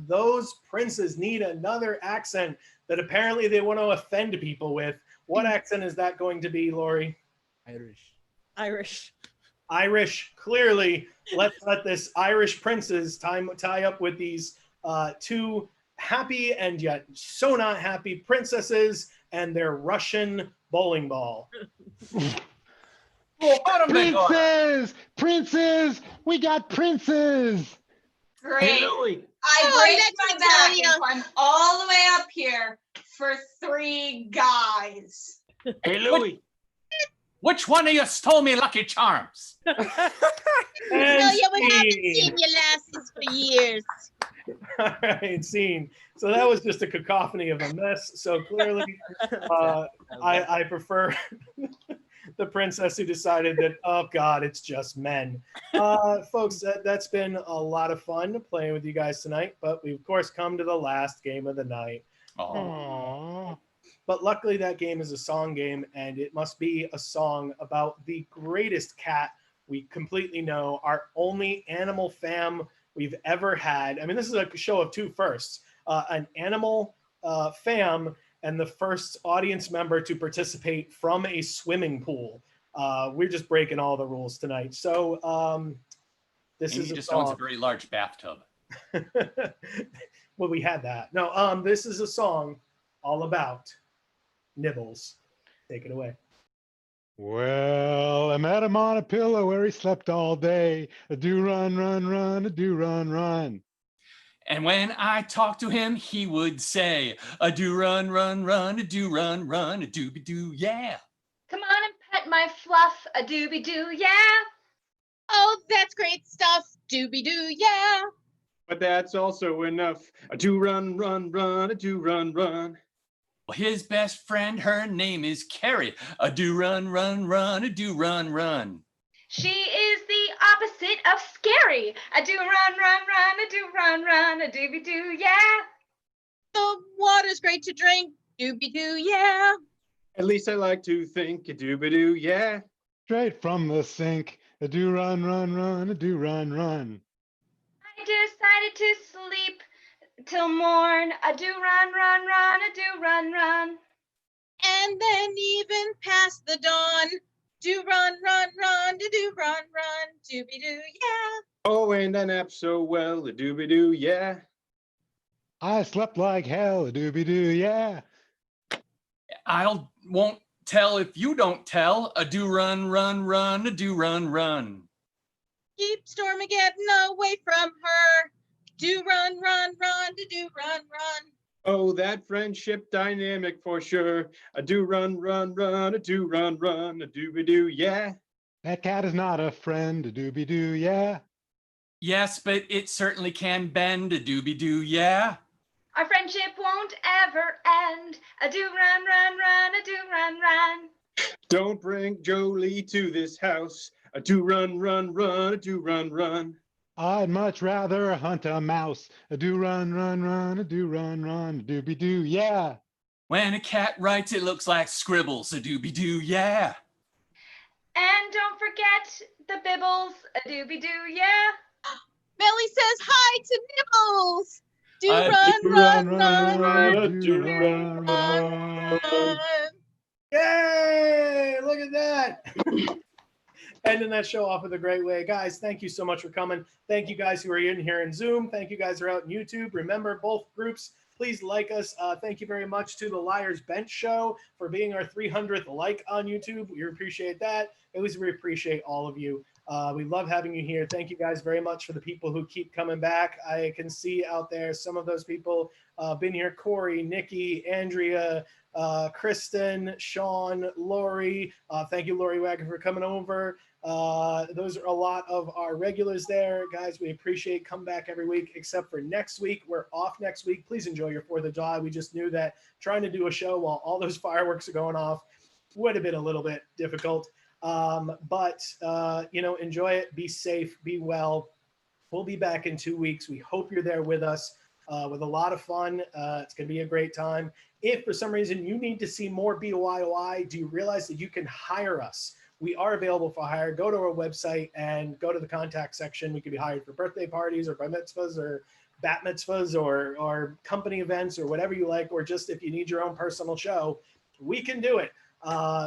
Speaker 2: those princes need another accent that apparently they want to offend people with. What accent is that going to be, Lori?
Speaker 14: Irish.
Speaker 2: Irish. Clearly, let's let this Irish princes tie up with these 2 happy and yet so not happy princesses, and their Russian bowling ball.
Speaker 4: Princes! Princes! We got princes!
Speaker 7: Great.
Speaker 15: Louie.
Speaker 7: I
Speaker 10: Oh,
Speaker 7: break
Speaker 10: let
Speaker 7: my
Speaker 10: me
Speaker 7: back
Speaker 10: tell
Speaker 7: and
Speaker 10: ya.
Speaker 7: climb all the way up here for 3 guys.
Speaker 15: Hey, Louie.
Speaker 1: Which one of you stole me Lucky Charms?
Speaker 10: Tell you we haven't seen your lasses for years.
Speaker 2: All right, scene. So that was just a cacophony of a mess. So clearly, I prefer the princess who decided that, oh God, it's just men. Folks, that's been a lot of fun playing with you guys tonight, but we of course come to the last game of the night.
Speaker 4: Aww.
Speaker 2: But luckily that game is a song game, and it must be a song about the greatest cat we completely know, our only animal fam we've ever had. I mean, this is a show of 2 firsts. An animal fam and the first audience member to participate from a swimming pool. We're just breaking all the rules tonight. So this
Speaker 1: Amy
Speaker 2: is a
Speaker 1: just owns a
Speaker 2: song.
Speaker 1: very large bathtub.
Speaker 2: Well, we had that. No, this is a song all about Nibbles. Take it away.
Speaker 4: Well, I met him on a pillow where he slept all day. A do run, run, run, a do run, run.
Speaker 1: And when I talked to him, he would say, a do run, run, run, a do run, run, a dooby doo, yeah.
Speaker 8: Come on and pet my fluff, a dooby doo, yeah.
Speaker 10: Oh, that's great stuff. Dooby doo, yeah.
Speaker 5: But that's also enough. A do run, run, run, a do run, run.
Speaker 1: Well, his best friend, her name is Carrie. A do run, run, run, a do run, run.
Speaker 8: She is the opposite of scary. A do run, run, run, a do run, run, a dooby doo, yeah.
Speaker 10: The water's great to drink. Dooby doo, yeah.
Speaker 5: At least I like to think a dooby-doo, yeah.
Speaker 4: Straight from the sink. A do run, run, run, a do run, run.
Speaker 8: I decided to sleep till morn. A do run, run, run, a do run, run.
Speaker 10: And then even past the dawn. Do run, run, run, do run, run. Dooby doo, yeah.
Speaker 5: Oh, and I nap so well, a dooby-doo, yeah.
Speaker 4: I slept like hell. A doobie doo, yeah.
Speaker 1: Won't tell if you don't tell. A do run, run, run, a do run, run.
Speaker 10: Keep Stormageddon away from her. Do run, run, run, do run, run.
Speaker 5: Oh, that friendship dynamic for sure. A do run, run, run, a do run, run, a dooby-doo, yeah.
Speaker 4: That cat is not a friend. A doobie doo, yeah.
Speaker 1: Yes, but it certainly can bend. A dooby doo, yeah.
Speaker 8: Our friendship won't ever end. A do run, run, run, a do run, run.
Speaker 5: Don't bring Jolie to this house. A do run, run, run, a do run, run.
Speaker 4: I'd much rather hunt a mouse. A do run, run, run, a do run, run. A doobie doo, yeah.
Speaker 1: When a cat writes, it looks like scribbles. A dooby doo, yeah.
Speaker 8: And don't forget the bibbles. A dooby doo, yeah.
Speaker 10: Melly says hi to Nibbles. Do
Speaker 1: I
Speaker 10: run, run, run,
Speaker 4: run,
Speaker 10: do
Speaker 4: run,
Speaker 10: run, run.
Speaker 2: Yay! Look at that. Ending that show off with a great way. Guys, thank you so much for coming. Thank you guys who are in here in Zoom. Thank you guys who are out in YouTube. Remember, both groups, please like us. Thank you very much to the Liars Bench Show for being our 300th like on YouTube. We appreciate that. At least we appreciate all of you. We love having you here. Thank you guys very much for the people who keep coming back. I can see out there some of those people been here. Corey, Nikki, Andrea, Kristen, Sean, Lori. Thank you, Lori Wagner, for coming over. Those are a lot of our regulars there. Guys, we appreciate come back every week, except for next week. We're off next week. Please enjoy your 4th of July. We just knew that trying to do a show while all those fireworks are going off would have been a little bit difficult. But enjoy it. Be safe. Be well. We'll be back in 2 weeks. We hope you're there with us with a lot of fun. It's going to be a great time. If for some reason you need to see more BYOI, do you realize that you can hire us? We are available for hire. Go to our website and go to the contact section. We can be hired for birthday parties or bar mitzvahs or bat mitzvahs or company events or whatever you like, or just if you need your own personal show, we can do it.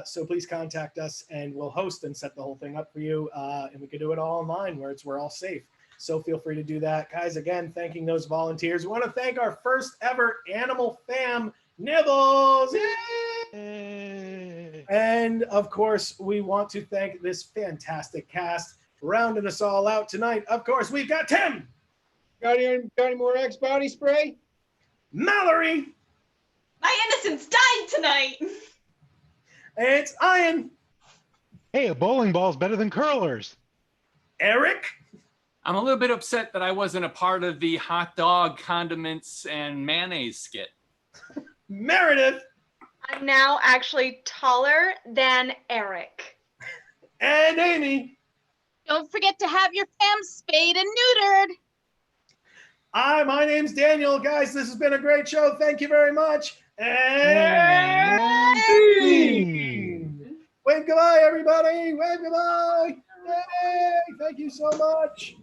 Speaker 2: So please contact us and we'll host and set the whole thing up for you. And we can do it all online where we're all safe. So feel free to do that. Guys, again, thanking those volunteers. We want to thank our first ever animal fam, Nibbles. Yay! And of course, we want to thank this fantastic cast rounding us all out tonight. Of course, we've got Tim.
Speaker 5: Got any more Axe body spray?
Speaker 2: Mallory.
Speaker 7: My innocence died tonight.
Speaker 2: It's Ian.
Speaker 4: Hey, a bowling ball's better than curlers.
Speaker 2: Eric.
Speaker 1: I'm a little bit upset that I wasn't a part of the hot dog, condiments, and mayonnaise skit.
Speaker 2: Meredith.
Speaker 8: I'm now actually taller than Eric.
Speaker 2: And Amy.
Speaker 10: Don't forget to have your fam spayed and neutered.
Speaker 2: Hi, my name's Daniel. Guys, this has been a great show. Thank you very much. And wave goodbye, everybody. Wave goodbye. Yay. Thank you so much.